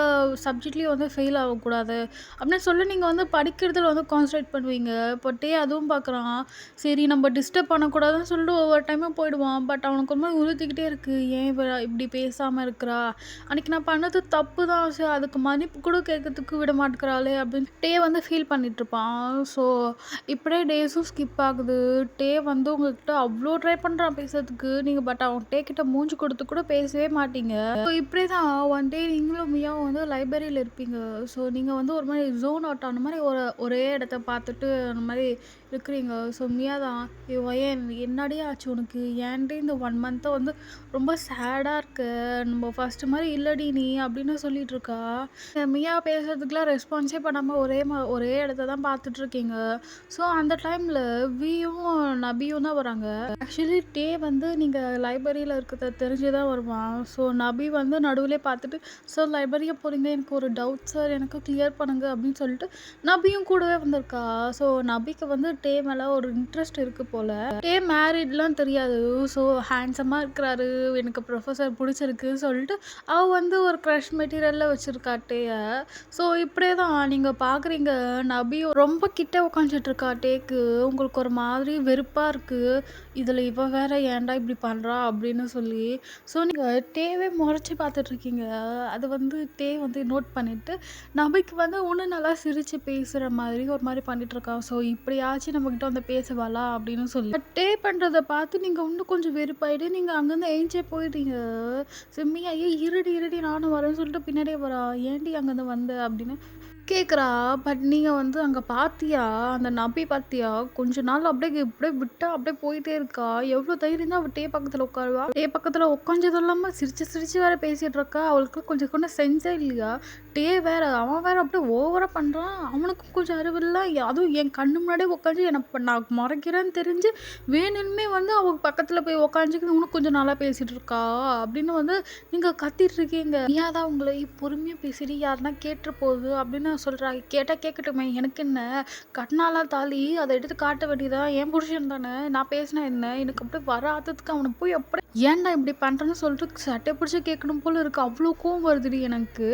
சப்ஜெக்ட்லேயும் வந்து ஃபெயில் ஆகக்கூடாது அப்படின்னு சொல்லி நீங்கள் வந்து படிக்கிறதுல வந்து கான்சன்ட்ரேட் பண்ணுவீங்க. இப்போ டே அதுவும் பார்க்குறான். சரி நம்ம டிஸ்டர்ப் பண்ணக்கூடாதுன்னு சொல்லிட்டு ஒவ்வொரு டைமும் போயிடுவான். பட் அவனுக்கு ஒரு மாதிரி உறுத்திக்கிட்டே இருக்குது. ஏன் இவ இப்படி பேசாமல் இருக்கிறா, அன்றைக்கி நான் பண்ணது தப்பு தான், சரி அதுக்கு மன்னிப்பு கூட கேட்கறதுக்கு விட மாட்டேங்கிறாளே அப்படின்னு டே வந்து ஃபீல் பண்ணிகிட்ருப்பான். ஸோ இப்படியே டேஸும் ஸ்கிப் ஆகுது. டே வந்து உங்கள்கிட்ட அவ்வளோ ட்ரை பண்ணுறான் பேசுறதுக்கு. நீங்கள் பட் அவன் டே கிட்ட மூஞ்சி கொடுத்து கூட பேசவே மாட்டீங்க. ஸோ இப்படியே தான் ஒன் டே நீங்களும் மியாவும் வந்து லைப்ரரியில் இருப்பீங்க. ஸோ நீங்கள் வந்து ஒரு மாதிரி ஜோன் அவுட் ஆன மாதிரி ஒரே இடத்த பார்த்துட்டு அந்த மாதிரி இருக்கிறீங்க. ஸோ மியா தான் ஏன் என்னடி ஆச்சு உனக்கு, ஏன்டி இந்த 1 மந்த்தை வந்து ரொம்ப சேடாக இருக்க, நம்ம ஃபஸ்ட்டு மாதிரி இல்லடி நீ அப்படின்னு சொல்லிட்டு இருக்கா. மியா பேசுறதுக்குலாம் ரெஸ்பான்ஸே பண்ணாமல் ஒரே இடத்த தான் பார்த்துட்ருக்கீங்க. ஸோ அந்த டைமில் வியும் நபியும் தான் வராங்க. ஆக்சுவலி டே வந்து நீங்கள் லைப்ரரியில் இருக்கிறத தெரிஞ்சு தான் வருவான். ஸோ நபி வந்து நடுவிலே பார்த்துட்டு சார் லைப்ரரியை போகிறீங்க, எனக்கு ஒரு டவுட் சார், எனக்கு கிளியர் பண்ணுங்க அப்படின்னு சொல்லிட்டு நபியும் கூடவே வந்திருக்கா. ஸோ நபிக்கு வந்து டே மேலே ஒரு இன்ட்ரெஸ்ட் இருக்குது போல். டே மேரிட்லாம் தெரியாது. ஸோ ஹேண்ட்ஸமாக இருக்கிறாரு, எனக்கு ப்ரொஃபஸர் பிடிச்சிருக்கு சொல்லிட்டு அவள் வந்து ஒரு க்ரஷ் மெட்டீரியலில் வச்சுருக்கா டேயை. ஸோ இப்படியே தான் நீங்கள் பார்க்குறீங்க. நபி ரொம்ப கிட்ட உட்காந்துட்ருக்கா டேக்கு. உங்களுக்கு ஒரு மாதிரி வெறுப்பாக இருக்குது. இதில் இவ வேற ஏன்டா இப்படி பண்ணுறா அப்படின்னு சொல்லி. ஸோ நீங்கள் டேவே முறைச்சி பார்த்துட்ருக்கீங்க. அது வந்து டே வந்து நோட் பண்ணிவிட்டு நபிக்கு வந்து இன்னும் நல்லா சிரித்து பேசுகிற மாதிரி ஒரு மாதிரி பண்ணிகிட்ருக்கா. ஸோ இப்படியாச்சும் நம்மக்கிட்ட வந்து பேசுவாளா அப்படின்னு சொல்லி டே பண்ணுறதை பார்த்து நீங்கள் இன்னும் கொஞ்சம் வெறுப்பாயிட்டு நீங்கள் அங்கேருந்து ஏஞ்சே போயிட்டீங்க. செம்மியா இருடி நானும் வரேன்னு சொல்லிட்டு பின்னாடியே வரா. ஏன்டி அங்கேருந்து வந்த அப்படின்னு கேட்குறா. பட் நீங்கள் வந்து அங்கே பார்த்தியா, அந்த நபி பார்த்தியா, கொஞ்ச நாள் அப்படியே இப்படியே விட்டா அப்படியே போயிட்டே இருக்கா. எவ்வளோ தைரியம் தான் அவள் டே பக்கத்தில் உட்காருவா. டே பக்கத்தில் உட்காந்ததும் இல்லாமல் சிரிச்சு வேற பேசிகிட்டு இருக்கா. அவளுக்கு கொஞ்சம் கூட சென்ஸே இல்லையா. டே வேற அவன் வேற அப்படியே ஓவராக பண்ணுறான். அவனுக்கும் கொஞ்சம் அறிவில்லை. அதுவும் என் கண்ணு முன்னாடியே உட்காந்து நான் மறைக்கிறேன்னு தெரிஞ்சு வேணுமே வந்து அவள் பக்கத்தில் போய் உட்காந்துக்கிட்டு இன்னும் கொஞ்சம் நல்லா பேசிகிட்டு இருக்கா அப்படின்னு வந்து நீங்கள் கத்திட்டு இருக்கீங்க. ஏன் தான் உங்களை பொறுமையாக பேசிட்டு யாருன்னா கேட்டு போகுது அப்படின்னு சொல்கிறா. கேட்டால் கேட்கட்டுமே, எனக்கு என்ன, கட்டினாலாம் தாலி அதை எடுத்து காட்ட வேண்டியதா, என் புருஷன் தானே, நான் பேசினா என்ன, எனக்கு அப்படியே வர ஆத்தத்துக்கு அவனை போய் அப்படியே ஏன்டா இப்படி பண்ணுறேன்னு சொல்லிட்டு சட்டை பிடிச்சி கேட்கணும் போல இருக்குது. அவ்வளோ கோவம் வருதுடி எனக்கு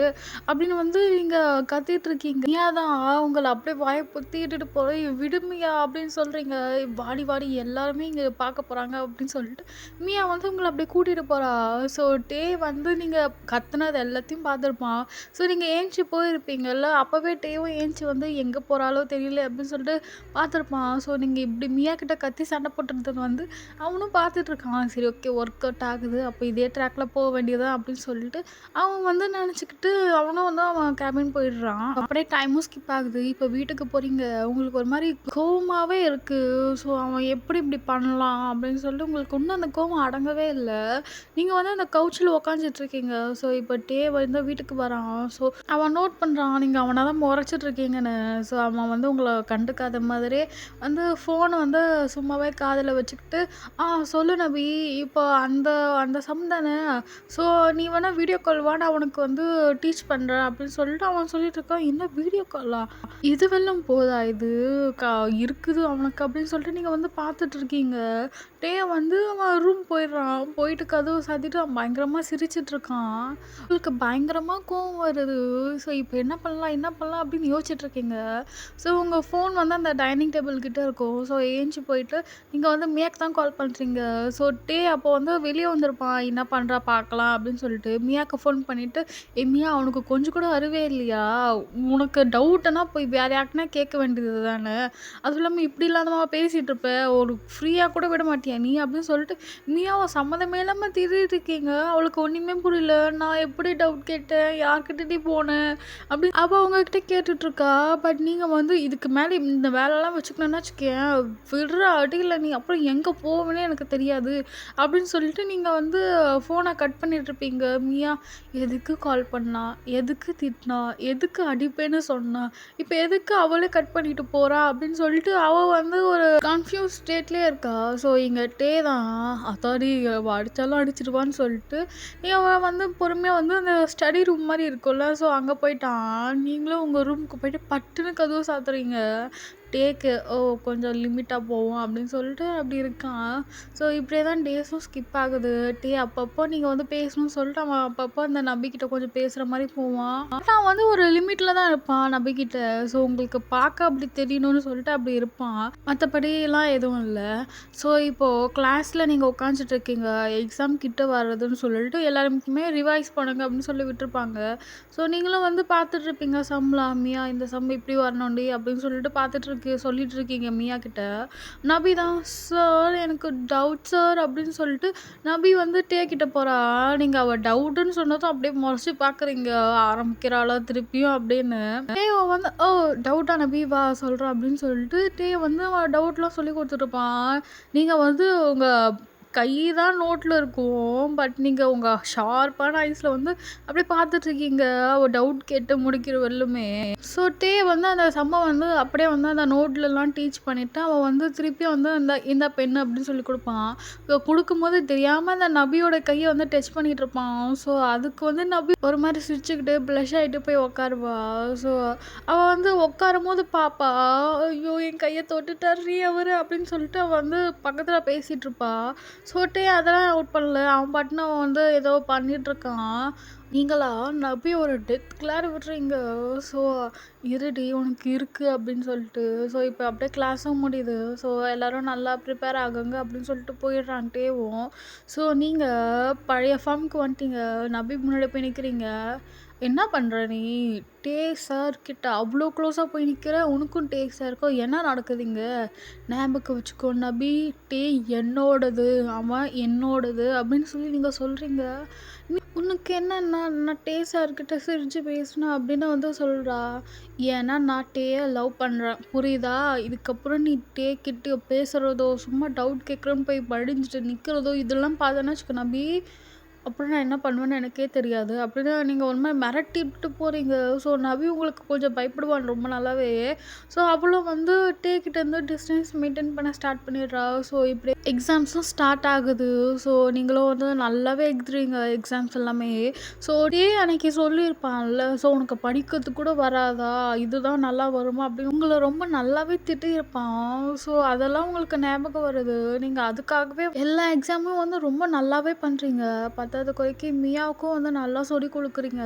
அப்படின்னு வந்து நீங்கள் கத்திட்டு இருக்கீங்க. ஏன் தான் உங்களை அப்படியே வாயை பொத்திட்டு போய் விடுமையா அப்படின்னு சொல்கிறீங்க. வாடி எல்லாருமே இங்கே பார்க்க போகிறாங்க அப்படின்னு சொல்லிட்டு மியா வந்து உங்களை அப்படியே கூட்டிகிட்டு போகிறா. ஸோ டே வந்து நீங்கள் கத்துனது எல்லாத்தையும் பார்த்துருப்பான். ஸோ நீங்கள் ஏஞ்சி போயிருப்பீங்கல்ல, அப்போவே டேவும் ஏஞ்சி வந்து எங்கே போகிறாலோ தெரியல அப்படின்னு சொல்லிட்டு பார்த்துருப்பான். ஸோ நீங்கள் இப்படி மியா கிட்ட கத்தி சண்டை போட்டுறது வந்து அவனும் பார்த்துட்ருக்கான். சரி ஓகே, ஒர்க் அவுட் ஆகுது, அப்போ இதே ட்ராக்ல போக வேண்டியதான் அப்படின்னு சொல்லிட்டு அவன் வந்து நினச்சிக்கிட்டு அவனும் வந்து அவன் கேபின் போயிடுறான். அப்படியே டைமும் ஸ்கிப் ஆகுது. இப்போ வீட்டுக்கு போகிறீங்க. உங்களுக்கு ஒரு மாதிரி கோவமாகவே இருக்குது. ஸோ அவன் எப்படி இப்படி பண்ணலாம் அப்படின்னு சொல்லிட்டு உங்களுக்கு இன்னும் அந்த கோவம் அடங்கவே இல்லை. நீங்கள் வந்து அந்த கவுச்சில் உக்காந்துட்ருக்கீங்க. ஸோ இப்போ டே வந்து வீட்டுக்கு வரான். ஸோ அவன் நோட் பண்ணுறான் நீங்கள் அவனை தான் முறைச்சிட்ருக்கீங்கன்னு. ஸோ அவன் வந்து உங்களை கண்டுக்காத மாதிரியே வந்து ஃபோனை வந்து சும்மாவே காதில் வச்சுக்கிட்டு சொல்லு நபி, இப்போ அந்த அந்த சம் தானே, ஸோ நீ வேணால் வீடியோ கால் வா, நான் அவனுக்கு வந்து டீச் பண்ணுறேன் அப்படின்னு சொல்லிட்டு அவன் சொல்லிட்டு இருக்கான். என்ன வீடியோ காலா, இது வெல்லம் போதா இது இருக்குது அவனுக்கு அப்படின்னு சொல்லிட்டு நீங்கள் வந்து பார்த்துட்ருக்கீங்க. டே வந்து அவன் ரூம் போயிடுறான். போயிட்டு கதவு சாத்திட்டு அவன் பயங்கரமாக சிரிச்சிட்ருக்கான். அவளுக்கு பயங்கரமாக கோவம் வருது. ஸோ இப்போ என்ன பண்ணலாம் அப்படின்னு யோசிச்சுட்டு இருக்கீங்க. ஸோ உங்கள் ஃபோன் வந்து அந்த டைனிங் டேபிள் கிட்ட இருக்கும். ஸோ ஏஞ்சி போயிட்டு நீங்கள் வந்து மியாக்கு தான் கால் பண்ணுறீங்க. ஸோ அப்போ வந்து வெளியே வந்திருப்பான், என்ன பண்ணுறா பார்க்கலாம் அப்படின்னு சொல்லிட்டு மியாக்கு ஃபோன் பண்ணிவிட்டு, ஏ மியா அவனுக்கு கொஞ்சம் கூட அறிவே இல்லையா? உனக்கு டவுட்டுன்னா போய் வேற யாருக்குன்னா கேட்க வேண்டியது தானே. அதுவும் இல்லாமல் இப்படி இல்லாதமா பேசிகிட்டு இருப்ப, ஒரு ஃப்ரீயாக கூட விட மாட்டியா நீ அப்படின்னு சொல்லிட்டு மியாவை சம்மந்தமே இல்லாமல் திட்டிட்டு இருக்கீங்க. அவளுக்கு ஒன்றுமே புரியல. நான் எப்படி டவுட் கேட்டேன், யார்கிட்டடி போனேன் அப்படின்னு அப்போ அவங்கக்கிட்ட கேட்டுட்ருக்கா. பட் நீங்கள் வந்து இதுக்கு மேலே இந்த வேலைலாம் வச்சுக்கணுன்னா வச்சுக்கேன், விடுற அடியில் நீ அப்புறம் எங்கே போவேனே எனக்கு தெரியாது அப்படின்னு சொல்லிட்டு நீங்கள் வந்து ஃபோனை கட் பண்ணிட்டுருப்பீங்க. மியா எதுக்கு கால் பண்ணா, எதுக்கு திட்டினா, எதுக்கு அடிப்பேன்னு சொன்னா, இப்போ எதுக்கு அவளே கட் பண்ணிட்டு போறா அப்படின்னு சொல்லிட்டு அவள் வந்து ஒரு கன்ஃபியூஸ் ஸ்டேட்லேயே இருக்கா. ஸோ இங்கே தான் அத்தாடி அடித்தாலும் அடிச்சிடுவான்னு சொல்லிட்டு அவன் வந்து பொறுமையாக வந்து அந்த ஸ்டடி ரூம் மாதிரி இருக்கும்ல, ஸோ அங்கே போயிட்டான். நீங்களும் உங்கள் ரூமுக்கு போயிட்டு பட்டுன்னு கதவு சாத்துறீங்க. கொஞ்சம் லிமிட்டாக போவோம் அப்படின்னு சொல்லிட்டு அப்படி இருக்கான். ஸோ இப்படியே தான் டேஸும் ஸ்கிப் ஆகுது. அப்பப்போ நீங்கள் வந்து பேசணும்னு சொல்லிட்டு அவன் அப்பப்போ அந்த நபிக்கிட்ட கொஞ்சம் பேசுகிற மாதிரி போவான். ஆனால் அவன் வந்து ஒரு லிமிட்டில் தான் இருப்பான் நபிக்கிட்ட. ஸோ உங்களுக்கு பார்க்க அப்படி தெரியணும்னு சொல்லிட்டு அப்படி இருப்பான். மற்றபடிலாம் எதுவும் இல்லை. ஸோ இப்போது கிளாஸில் நீங்கள் உட்காந்துட்டு இருக்கீங்க, எக்ஸாம் கிட்ட வர்றதுன்னு சொல்லிட்டு எல்லாருக்குமே ரிவைஸ் பண்ணுங்க அப்படின்னு சொல்லி விட்டுருப்பாங்க. ஸோ நீங்களும் வந்து பார்த்துட்ருப்பீங்க, சம்லாம் மியா இந்த சம் இப்படி வரணும்டி அப்படின்னு சொல்லிட்டு சொல்லிட்டு இருக்கீங்க மியா கிட்ட. நபி தான், சார் எனக்கு டவுட் சார் அப்படின்னு சொல்லிட்டு நபி வந்து கிட்ட போறா. நீங்கள் அவள் டவுட்டுன்னு சொன்னதும் அப்படியே முறைச்சி பார்க்குறீங்க, ஆரம்பிக்கிறாளா திருப்பியும் அப்படின்னு. வந்து டவுட்டா நபி வா சொல்கிறேன் அப்படின்னு சொல்லிட்டு வந்து அவன் டவுட்லாம் சொல்லி கொடுத்துட்ருப்பான். நீங்கள் வந்து உங்கள் கை தான் நோட்டில் இருக்கும். பட் நீங்கள் உங்கள் ஷார்ப்பான ஐஸில் வந்து அப்படியே பார்த்துட்ருக்கீங்க அவள் டவுட் கேட்டு முடிக்கிற வரலுமே. ஸோ வந்து அந்த சம்ம வந்து அப்படியே வந்து அந்த நோட்லலாம் டீச் பண்ணிவிட்டு அவன் வந்து திருப்பியும் வந்து இந்த பென் அப்படின்னு சொல்லி கொடுப்பான். கொடுக்கும்போது தெரியாமல் அந்த நபியோட கையை வந்து டச் பண்ணிகிட்டு இருப்பான். ஸோ அதுக்கு வந்து நபி ஒரு மாதிரி சிரிச்சுக்கிட்டு ப்ளஷ் ஆகிட்டு போய் உட்காருவா. ஸோ அவள் வந்து உட்காரும் போது பாப்பா, ஐயோ என் கையை தொட்டுட்டாரி அவர் அப்படின்னு சொல்லிட்டு அவள் வந்து பக்கத்தில் பேசிகிட்டு இருப்பா. அதெல்லாம் அவுட் பண்ணல. அவன் பாட்டுன்னு அவன் வந்து ஏதோ பண்ணிகிட்ருக்கான். நீங்களா நபியோட டெத் கிளார் விடுறீங்க. ஸோ இருடி உனக்கு இருக்குது அப்படின்னு சொல்லிட்டு. ஸோ இப்போ அப்படியே கிளாஸும் முடியுது. ஸோ எல்லோரும் நல்லா ப்ரிப்பேர் ஆகுங்க அப்படின்னு சொல்லிட்டு போயிடுறான்ட்டேவும். ஸோ நீங்கள் பழைய ஃபார்முக்கு வந்துட்டீங்க. நபி முன்னாடி போய் நிற்கிறீங்க. என்ன பண்ணுற நீ? சார் கிட்ட அவ்வளோ க்ளோஸாக போய் நிற்கிற. உனக்கும் சாருக்கும் என்ன நடக்குதுங்க? ஞாபகம் வச்சுக்கோ நபி, என்னோடது, அவன் என்னோடது அப்படின்னு சொல்லி நீங்கள் சொல்கிறீங்க. உனக்கு என்னன்னா நான் சார்கிட்ட சிரிச்சு பேசினேன் அப்படின்னு வந்து சொல்கிறா. ஏன்னா நான் லவ் பண்ணுறேன், புரியுதா? இதுக்கப்புறம் நீ கிட்ட பேசுகிறதோ சும்மா டவுட் கேட்குறோன்னு போய் படிஞ்சுட்டு நிற்கிறதோ இதெல்லாம் பார்த்தேன்னா வச்சுக்கோ நபி, அப்புறம் நான் என்ன பண்ணுவேன்னு எனக்கே தெரியாது அப்படின்னு நீங்கள் ஒரு மாதிரி மிரட்டிட்டு போகிறீங்க. ஸோ நபி உங்களுக்கு கொஞ்சம் பயப்படுவான் ரொம்ப நல்லாவே. ஸோ அவளும் வந்து கிட்டேருந்து டிஸ்டன்ஸ் மெயின்டைன் பண்ண ஸ்டார்ட் பண்ணிடுறா. ஸோ இப்படி எக்ஸாம்ஸும் ஸ்டார்ட் ஆகுது. ஸோ நீங்களும் வந்து நல்லாவே எழுதுறீங்க எக்ஸாம்ஸ் எல்லாமே. ஸோ அன்னைக்கு சொல்லியிருப்பான்ல, ஸோ உனக்கு படிக்கிறதுக்கு கூட வராதா, இதுதான் நல்லா வருமா அப்படின்னு உங்களை ரொம்ப நல்லாவே திட்டியிருப்பான். ஸோ அதெல்லாம் உங்களுக்கு ஞாபகம் வருது. நீங்கள் அதுக்காகவே எல்லா எக்ஸாமும் வந்து ரொம்ப நல்லாவே பண்ணுறீங்க. பத்தாவது குறைக்கு மியாவுக்கும் வந்து நல்லா சொல்லி கொடுக்குறீங்க.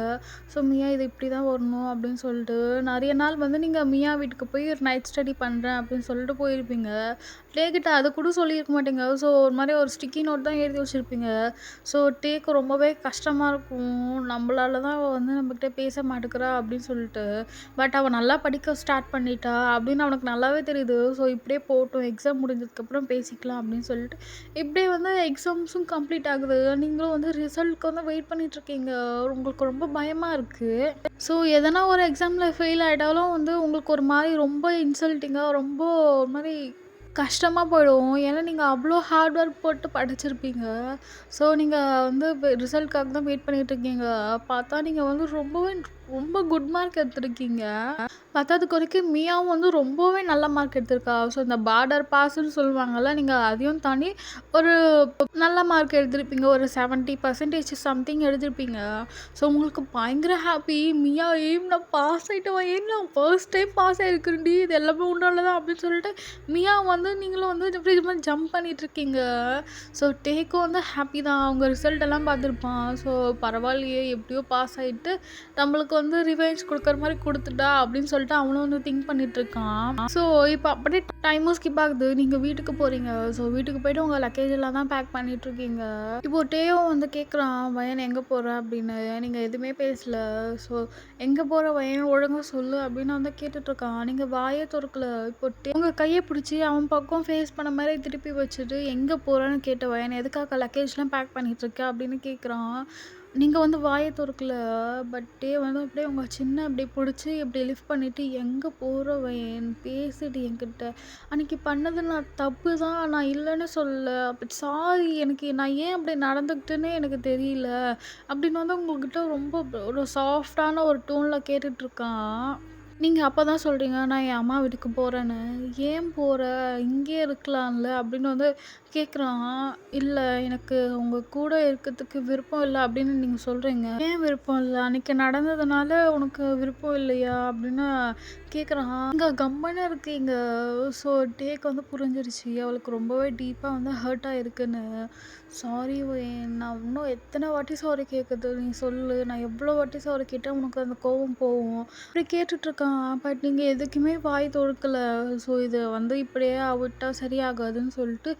ஸோ மியா இது இப்படி தான் வரணும் அப்படின்னு சொல்லிட்டு நிறைய நாள் வந்து நீங்கள் மியா வீட்டுக்கு போய் ஒரு நைட் ஸ்டடி பண்ணுறேன் அப்படின்னு சொல்லிட்டு போயிருப்பீங்க. கிட்ட அதை கூட சொல்லியிருக்க மாட்டீங்க. ஸோ ஒரு மாதிரி ஒரு ஸ்டிக்கி நோட் தான் எழுதி வச்சுருப்பீங்க. ஸோ ரொம்பவே கஷ்டமாக இருக்கும். நம்மளால தான் அவள் வந்து நம்மக்கிட்ட பேச மாட்டேங்கிறா அப்படின்னு சொல்லிட்டு. பட் அவள் நல்லா படிக்க ஸ்டார்ட் பண்ணிட்டா அப்படின்னு அவனுக்கு நல்லாவே தெரியுது. ஸோ இப்படியே போகட்டும், எக்ஸாம் முடிஞ்சதுக்கப்புறம் பேசிக்கலாம் அப்படின்னு சொல்லிட்டு இப்படியே வந்து எக்ஸாம்ஸும் கம்ப்ளீட் ஆகுது. நீங்களும் வந்து ரிசல்ட்க்கு வந்து வெயிட் பண்ணிகிட்ருக்கீங்க. உங்களுக்கு ரொம்ப பயமாக இருக்குது. ஸோ எதனா ஒரு எக்ஸாமில் ஃபெயில் ஆகிட்டாலும் வந்து உங்களுக்கு ஒரு மாதிரி ரொம்ப இன்சல்ட்டிங்காக ரொம்ப ஒரு மாதிரி கஷ்டமாக போயிடும். ஏன்னா நீங்கள் அவ்வளோ ஹார்ட் ஒர்க் போட்டு படிச்சிருப்பீங்க. ஸோ நீங்கள் வந்து ரிசல்ட்காக தான் வெயிட் பண்ணிகிட்ருக்கீங்க. பார்த்தா நீங்கள் வந்து ரொம்ப குட் மார்க் எடுத்திருக்கீங்க. பத்தாவது வரைக்கும் மியாவும் வந்து ரொம்பவே நல்ல மார்க் எடுத்திருக்கா. ஸோ இந்த பார்டர் பாஸ்ன்னு சொல்லுவாங்கள்ல, நீங்கள் அதையும் தாண்டி ஒரு நல்ல மார்க் எடுத்திருப்பீங்க. ஒரு 70% சம்திங் எடுத்திருப்பீங்க. ஸோ உங்களுக்கு பயங்கர ஹாப்பி. மியா நான் பாஸ் ஆகிட்டேன், நான் ஃபர்ஸ்ட் டைம் பாஸ் ஆகிருக்குறேன்டி, இது எல்லாமே உண்டால தான் அப்படின்னு சொல்லிட்டு மியா வந்து நீங்களும் வந்து இப்படி இது மாதிரி ஜம்ப் பண்ணிகிட்ருக்கீங்க. ஸோ டேக்கும் வந்து ஹாப்பி தான். அவங்க ரிசல்ட் எல்லாம் பார்த்துருப்பான். ஸோ பரவாயில்லையே எப்படியோ பாஸ் ஆகிட்டு நம்மளுக்கு அவளுக்கு வந்து ரிவெஞ்ச் குடுக்குற மாரி குடுத்துட்டா அப்படின்னு சொல்லிட்டு அவனும் வந்து திங்க் பண்ணிட்டு இருக்கான். ஸோ இப்ப அப்படியே டைமும் ஸ்கிப் ஆகுது. நீங்க வீட்டுக்கு போறீங்க. ஸோ வீட்டுக்கு போயிட்டு உங்க லக்கேஜ் எல்லாம் தான் பேக் பண்ணிட்டு இருக்கீங்க. இப்போ டேயோ வந்து கேட்குறான், "வயன் எங்க போற?" அப்படின்னு. நீங்க எதுவுமே பேசல. ஸோ "எங்க போற வயன்? ஒழுங்கா சொல்லு" அப்படின்னு வந்து கேட்டுட்டு இருக்கான். நீங்க வாயே தொறக்கல. இப்போ உங்க கைய பிடிச்சு அவன் பக்கம் ஃபேஸ் பண்ண மாரி திருப்பி வச்சுட்டு, "எங்க போறன்னு?" கேட்ட வயன், "எதுக்காக லக்கேஜ்லாம் பேக் பண்ணிட்டு இருக்க?" அப்படின்னு கேட்குறான். நீங்க வந்து வாய தொறக்கல. பட் டே வந்து அப்படியே உங்க சின்ன அப்படி புடிச்சு இப்படி லிஃப்ட் பண்ணிட்டு, "எங்க போற வயன்? பேசுடி என்கிட்ட. அன்னைக்கு பண்ணது நான் தப்பு தான். நான் இல்லன்னு சொல்லல. But sorry. எனக்கு நான் ஏன் அப்படி நடந்துக்கிட்டேன்னே எனக்கு தெரியல." அப்படின்னு வந்து உங்ககிட்ட ரொம்ப ஒரு சாஃப்ட்டான ஒரு டோன்ல கேட்டுட்ருக்கான். நீங்க அப்ப தான் சொல்றீங்க, "நான் என் அம்மா வீட்டுக்கு போறேன்னு." "ஏன் போற? இங்கேயே இருக்கலாம்ல." அப்படின்னு வந்து கேட்குறான். "இல்ல, எனக்கு உங்க கூட இருக்கறதுக்கு விருப்பம் இல்ல." அப்படின்னு நீங்க சொல்றீங்க. "ஏன் விருப்பம் இல்ல? அன்னைக்கு நடந்ததுனால உனக்கு விருப்பம் இல்லையா?" அப்படின்னு கேட்குறான். நீங்க கம்முன்னு இருக்கீங்க. ஸோ டேக்கு வந்து புரிஞ்சிருச்சு. அவளுக்கு ரொம்பவே டீப்பா வந்து ஹர்ட் ஆயிருக்குன்னு. "Sorry wine. நான் இன்னும் எத்தன வாட்டி சாரி கேட்குறது? நீ சொல்லு. நான் எவ்வளோ வாட்டி சாரி கேட்டா உனக்கு அந்த கோவம் போகும்?" அப்படி கேட்டுட்ருக்கான். பட் நீங்க எதுக்குமே வாய் தொறக்கல. ஸோ இத வந்து இப்படியே விட்டா சரியாகாதுன்னு சொல்லிட்டு,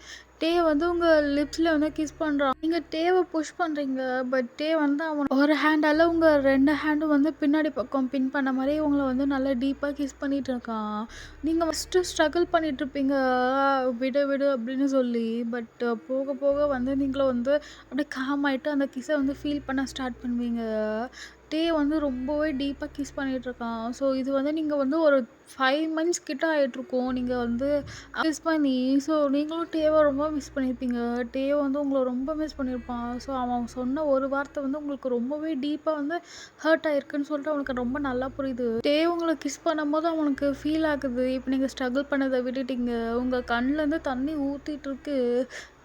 டே வந்து உங்க லிப்ஸ்ல வந்து கிஸ் பண்றான். நீங்க டேவ புஷ் பண்றீங்க. பட் டே வந்து அவன் ஒரு ஹேண்டால உங்க 2 ஹேண்டும் வந்து பின்னாடி பக்கம் பின் பண்ண மாரி உங்கள வந்து நல்லா டீப்பா கிஸ் பண்ணிட்டு இருக்கான். நீங்க ஃபர்ஸ்ட்டு ஸ்ட்ரகிள் பண்ணிட்டுருப்பீங்க. "விடு, விடு" அப்படின்னு சொல்லி. பட் போக போக வந்து நீங்களும் வந்து அப்படியே காம் ஆயிட்டு அந்த கிஸ்ஸ வந்து ஃபீல் பண்ண ஸ்டார்ட் பண்ணுவீங்க. டே வந்து ரொம்பவே டீப்பா கிஸ் பண்ணிட்டுருக்கான். ஸோ இது வந்து நீங்க வந்து ஒரு 5 மந்த்ஸ் கிட்ட ஆயிட்டுருக்கும். நீங்க வந்து மிஸ் பண்ணி. ஸோ நீங்களும் டேவ ரொம்ப மிஸ் பண்ணியிருப்பீங்க. டேவ வந்து உங்கள ரொம்ப மிஸ் பண்ணியிருப்பான். ஸோ அவன் சொன்ன ஒரு வார்த்தை வந்து உங்களுக்கு ரொம்பவே டீப்பா வந்து ஹர்ட் ஆயிருக்குன்னு சொல்லிட்டு அவனுக்கு ரொம்ப நல்லா புரியுது. டே உங்கள கிஸ் பண்ணும்போது அவனுக்கு ஃபீல் ஆகுது. இப்ப நீங்க ஸ்ட்ரகிள் பண்ணத விட்டுட்டீங்க. உங்க கண்லேருந்து தண்ணி ஊத்திட்டு இருக்கு.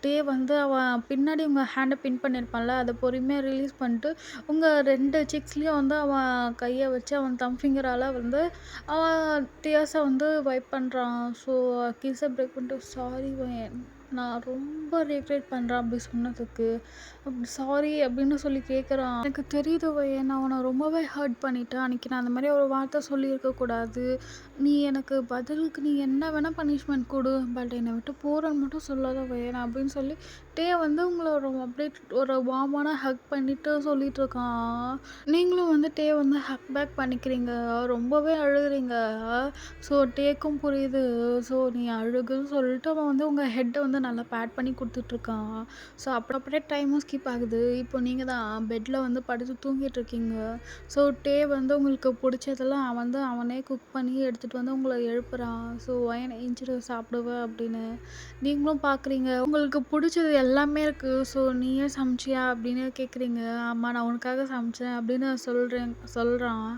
டே வந்து அவன் பின்னாடி உங்க ஹேண்ட பின் பண்ணியிருப்பான்ல, அத பொறுமையா ரிலீஸ் பண்ணிட்டு, உங்க 2 சிக்ஸ்லயும் வந்து அவன் கைய வச்சு அவன் தம் ஃபிங்கரால வந்து அவன் டியர்ஸ வந்து வைப் பண்றான். ஸோ கிஸ்ஸ பிரேக் பண்ணிட்டு, "சாரி வயன். நான் ரொம்ப ரிக்ரெட் பண்றேன் அப்படி சொன்னதுக்கு." அப்படி சாரி அப்படின்னு சொல்லி கேட்குறான். "எனக்கு தெரியுது வயன். நான் உன்ன ரொம்பவே ஹர்ட் பண்ணிட்டேன். அன்னைக்கு நான் அந்த மாரி ஒரு வார்த்தை சொல்லியிருக்க கூடாது. நீ எனக்கு பதிலுக்கு நீ என்ன வேணா பனிஷ்மென்ட் குடு. பட் என்னை விட்டு போறேன்னு மட்டும் சொல்லாத வயன்." அப்படின்னு சொல்லி டே வந்து உங்கள ஒரு அப்படியே ஒரு வார்மான ஹக் பண்ணிட்டு சொல்லிட்டுருக்கான். நீங்களும் வந்து டே வந்து ஹக் பேக் பண்ணிக்கிறீங்க. ரொம்பவே அழுகுறீங்க. ஸோ டேக்கும் புரியுது. ஸோ நீ அழுகுன்னு சொல்லிட்டு அவன் வந்து உங்க ஹெட்ட வந்து நல்லா பேட் பண்ணி குடுத்துட்ருக்கான். ஸோ அப்படியே டைமும் ஸ்கிப் ஆகுது. இப்போ நீங்க தான் பெட்ல வந்து படுத்து தூங்கிட்டுருக்கீங்க. ஸோ டே வந்து உங்களுக்கு புடிச்சதெல்லாம் அவன் வந்து அவனே குக் பண்ணி எடுத்துட்டு வந்து உங்கள எழுப்புறான். ஸோ "வயன் எந்திச்சிரு சாப்பிடுவ" அப்படின்னு. நீங்களும் பார்க்குறீங்க. உங்களுக்கு புடிச்சது எல்லாமே இருக்கு. ஸோ "நீயே சமைச்சியா?" அப்படின்னு கேட்குறீங்க. "ஆமா, நான் உனக்காக சமைச்சேன்" அப்படின்னு சொல்றான்.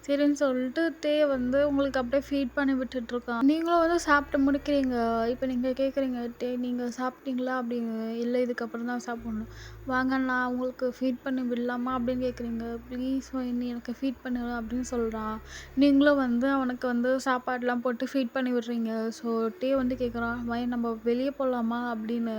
சரின்னு சொல்லிட்டு டே வந்து உங்களுக்கு அப்படியே ஃபீட் பண்ணி விட்டுட்டுருக்கான். நீங்களும் வந்து சாப்பிட்டு முடிக்கிறீங்க. இப்போ நீங்க கேட்குறீங்க, "டே நீங்க சாப்பிட்டீங்களா?" அப்படின்னு. "இல்ல, இதுக்கப்புறம் தான் சாப்பிடணும்." "வாங்க, நான் உங்களுக்கு ஃபீட் பண்ணி விடலாமா?" அப்படின்னு கேட்குறீங்க. "ப்ளீஸ் வயன், நீ எனக்கு ஃபீட் பண்ணு" அப்படின்னு சொல்றான். நீங்களும் வந்து அவனுக்கு வந்து சாப்பாடுலாம் போட்டு ஃபீட் பண்ணி விடுறீங்க. ஸோ டே வந்து கேட்குறான், "வயன் நம்ம வெளிய போலாமா?" அப்படின்னு.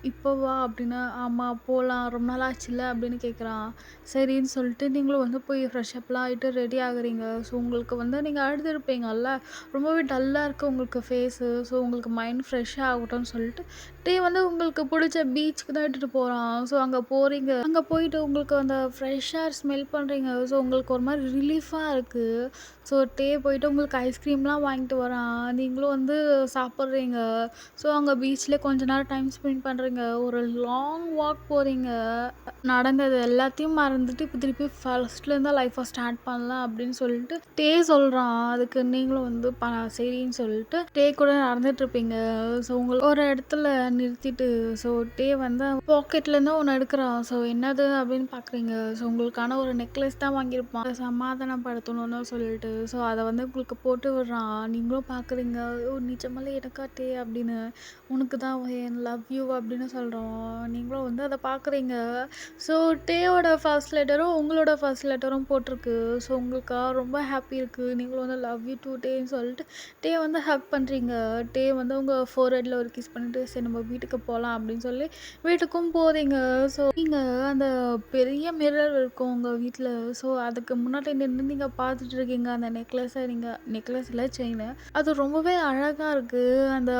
"இப்போவா?" அப்படின்னு. "ஆமா போலாம். ரொம்ப நாள் ஆச்சுல்ல" அப்படின்னு கேட்குறான். சரின்னு சொல்லிட்டு நீங்களும் வந்து போய் ஃப்ரெஷ் அப்லாம் ஆயிட்டு ரெடி ஆகுறீங்க. ஸோ உங்களுக்கு வந்து நீங்க அழுதுருப்பீங்கல்ல, ரொம்பவே டல்லா இருக்கு உங்களுக்கு ஃபேஸு. ஸோ உங்களுக்கு மைண்ட் ஃப்ரெஷ்ஷா ஆகட்டும்னு சொல்லிட்டு, டே வந்து உங்களுக்கு புடிச்ச பீச்சுக்கு தான் இட்டுட்டு போறான். ஸோ அங்க போறீங்க. அங்க போயிட்டு உங்களுக்கு அந்த ஃப்ரெஷ் ஏர் ஸ்மெல் பண்றீங்க. ஸோ உங்களுக்கு ஒரு மாரி ரிலீஃபா இருக்கு. ஸோ டே போயிட்டு உங்களுக்கு ஐஸ்கிரீம்லாம் வாங்கிட்டு வரான். நீங்களும் வந்து சாப்பிட்றீங்க. ஸோ அங்க பீச்ல கொஞ்ச நேரம் டைம் ஸ்பெண்ட் பண்றீங்க. ஒரு லாங் வாக் போறீங்க. நடந்தது எல்லாத்தையும் மறந்துட்டு இப்ப திருப்பி ஃபர்ஸ்ட்லேருந்து லைஃப்ப ஸ்டார்ட் பண்ணலாம் அப்படின்னு சொல்லிட்டு டே சொல்றான். அதுக்கு நீங்களும் வந்து சரின்னு சொல்லிட்டு டே கூட நடந்துட்டுருப்பீங்க. ஸோ உங்களுக்கு ஒரு இடத்துல நிறுத்திட்டு ஸோ டே வந்து பாக்கெட்லேருந்து ஒண்ணு எடுக்குறான். ஸோ என்னது அப்படின்னு பார்க்குறீங்க. ஸோ உங்களுக்கான ஒரு நெக்லஸ் தான் வாங்கியிருப்பான். அத சமாதானப்படுத்தணும்னு சொல்லிட்டு. ஸோ அத வந்து உங்களுக்கு போட்டு விடுறான். நீங்களும் பார்க்குறீங்க. "ஓ, நிஜமாலே எனக்கா டே?" அப்படின்னு. "உனக்கு தான் வயன். லவ் யூ" அப்படின்னு சொல்றான். நீங்களும் வந்து அத பார்க்குறீங்க. ஸோ டேயோட ஃபர்ஸ்ட் லெட்டரும் உங்களோட ஃபர்ஸ்ட் லெட்டரும் போட்டிருக்கு. ஸோ உங்களுக்கு ரொம்ப ஹாப்பி இருக்கு. நீங்களும் வந்து லவ் யூ டூ டேன்னு சொல்லிட்டு டே வந்து ஹக் பண்றீங்க. டே வந்து உங்க ஃபோர்ஹெட்ல ஒரு கிஸ் பண்ணிட்டு, சரி நம்ம வீட்டுக்கு போலாம் அப்படின்னு சொல்லி வீட்டுக்கும் போறீங்க. ஸோ நீங்க அந்த பெரிய மிரர் இருக்கும் உங்க வீட்ல. ஸோ அதுக்கு முன்னாடி நின்னு நீங்க பார்த்துட்டு இருக்கீங்க அந்த நெக்லஸ. நெக்லஸ் இல்ல செயினு. அது ரொம்பவே அழகா இருக்கு. அந்த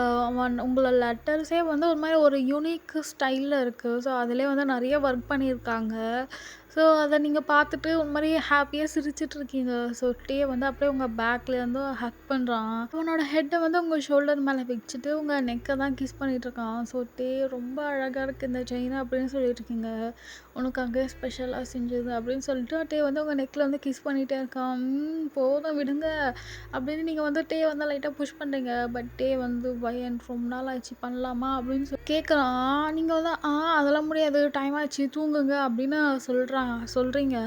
உங்களோட லெட்டர்ஸே வந்து ஒரு மாரி ஒரு யூனிக் ஸ்டைல்ல இருக்கு. ஸோ அதிலயே வந்து நெறைய ஒர்க் பண்ணியிருக்காங்க. ஸோ அத நீங்க பார்த்துட்டு ஒரு மாரி ஹேப்பியா சிரிச்சுட்டு இருக்கீங்க. ஸோ டே வந்து அப்படியே உங்க பேக்ல வந்து ஹக் பண்றான். அவனோட ஹெட்ட வந்து உங்க ஷோல்டர் மேல வச்சுட்டு உங்க நெக்க தான் கிஸ் பண்ணிட்டு இருக்கான். ஸோ டே ரொம்ப அழகா இருக்கு இந்த செயின் அப்படின்னு சொல்லிட்டு இருக்கீங்க. உனக்காக ஸ்பெஷலா செஞ்சது அப்படின்னு சொல்லிட்டு டே வந்து உங்க நெக்ல வந்து கிஸ் பண்ணிட்டே இருக்கான். போதும் விடுங்க அப்படின்னு நீங்க வந்து டே வந்து லைட்டா புஷ் பண்றீங்க. பட் டே வந்து எனக்கு ரொம்ப நாள் ஆச்சு பண்ணலாமா அப்படின்னு சொல்லி கேட்குறான். நீங்க வந்து அதெல்லாம் முடியாது டைம் ஆச்சு தூங்குங்க அப்படின்னு சொல்றீங்க.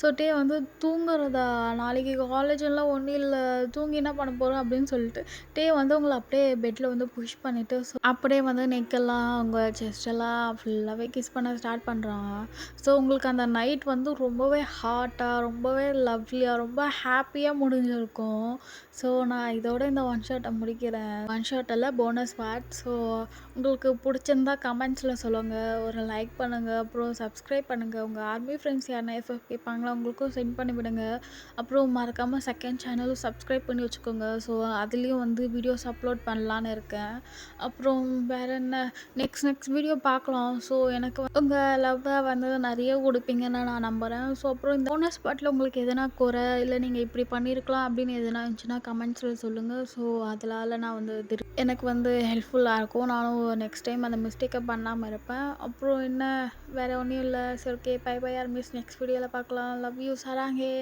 ஸோ டே வந்து தூங்குறதா நாளைக்கு காலேஜெல்லாம் ஒன்றும் இல்லை தூங்கி என்ன பண்ண போகிறோம் அப்படின்னு சொல்லிட்டு டே வந்து உங்களை அப்படியே பெட்டில் வந்து புஷ் பண்ணிவிட்டு ஸோ அப்படியே வந்து நெக்கெல்லாம் உங்கள் செஸ்டெல்லாம் ஃபுல்லாகவே கிஸ் பண்ண ஸ்டார்ட் பண்ணுறான். ஸோ உங்களுக்கு அந்த நைட் வந்து ரொம்பவே ஹாட்டாக ரொம்பவே லவ்லியாக ரொம்ப ஹாப்பியாக முடிஞ்சிருக்கும். ஸோ நான் இதோட இந்த ஒன் ஷாட்டை முடிக்கிறேன். ஒன் ஷாட் இல்லை போனஸ் பார்ட். ஸோ உங்களுக்கு பிடிச்சிருந்தா கமெண்ட்ஸில் சொல்லுங்கள். ஒரு லைக் பண்ணுங்கள். அப்புறம் சப்ஸ்கிரைப் பண்ணுங்கள். உங்கள் ஆர்மி ஃப்ரெண்ட்ஸ் யாருன்னா எஃப்எஃப் கேட்பாங்களா அவங்களுக்கும் சென்ட் பண்ணி விடுங்க. அப்புறம் மறக்காமல் செகண்ட் சேனலும் சப்ஸ்கிரைப் பண்ணி வச்சுக்கோங்க. ஸோ அதுலேயும் வந்து வீடியோஸ் அப்லோட் பண்ணலான்னு இருக்கேன். அப்புறம் வேறு என்ன நெக்ஸ்ட் வீடியோ பார்க்கலாம். ஸோ எனக்கு உங்கள் லவ்வை வந்து நிறைய கொடுப்பீங்கன்னு நான் நம்புகிறேன். ஸோ அப்புறம் இந்த போனஸ் பார்ட்டில் உங்களுக்கு எதனா குறை இல்லை நீங்கள் இப்படி பண்ணியிருக்கலாம் அப்படின்னு எதனா இருந்துச்சுன்னா கமெண்ட்ஸில் சொல்லுங்கள். ஸோ அதனால் நான் வந்து எனக்கு வந்து ஹெல்ப்ஃபுல்லாக இருக்கும். நானும் நெக்ஸ்ட் டைம் அந்த மிஸ்டேக்கை பண்ணாமல் இருப்பேன். அப்புறம் என்ன வேறு ஒன்றும் இல்லை. சரி okay bye bye ARMYs. Next வீடியோவில் பார்க்கலாம். Love you சராங்கே.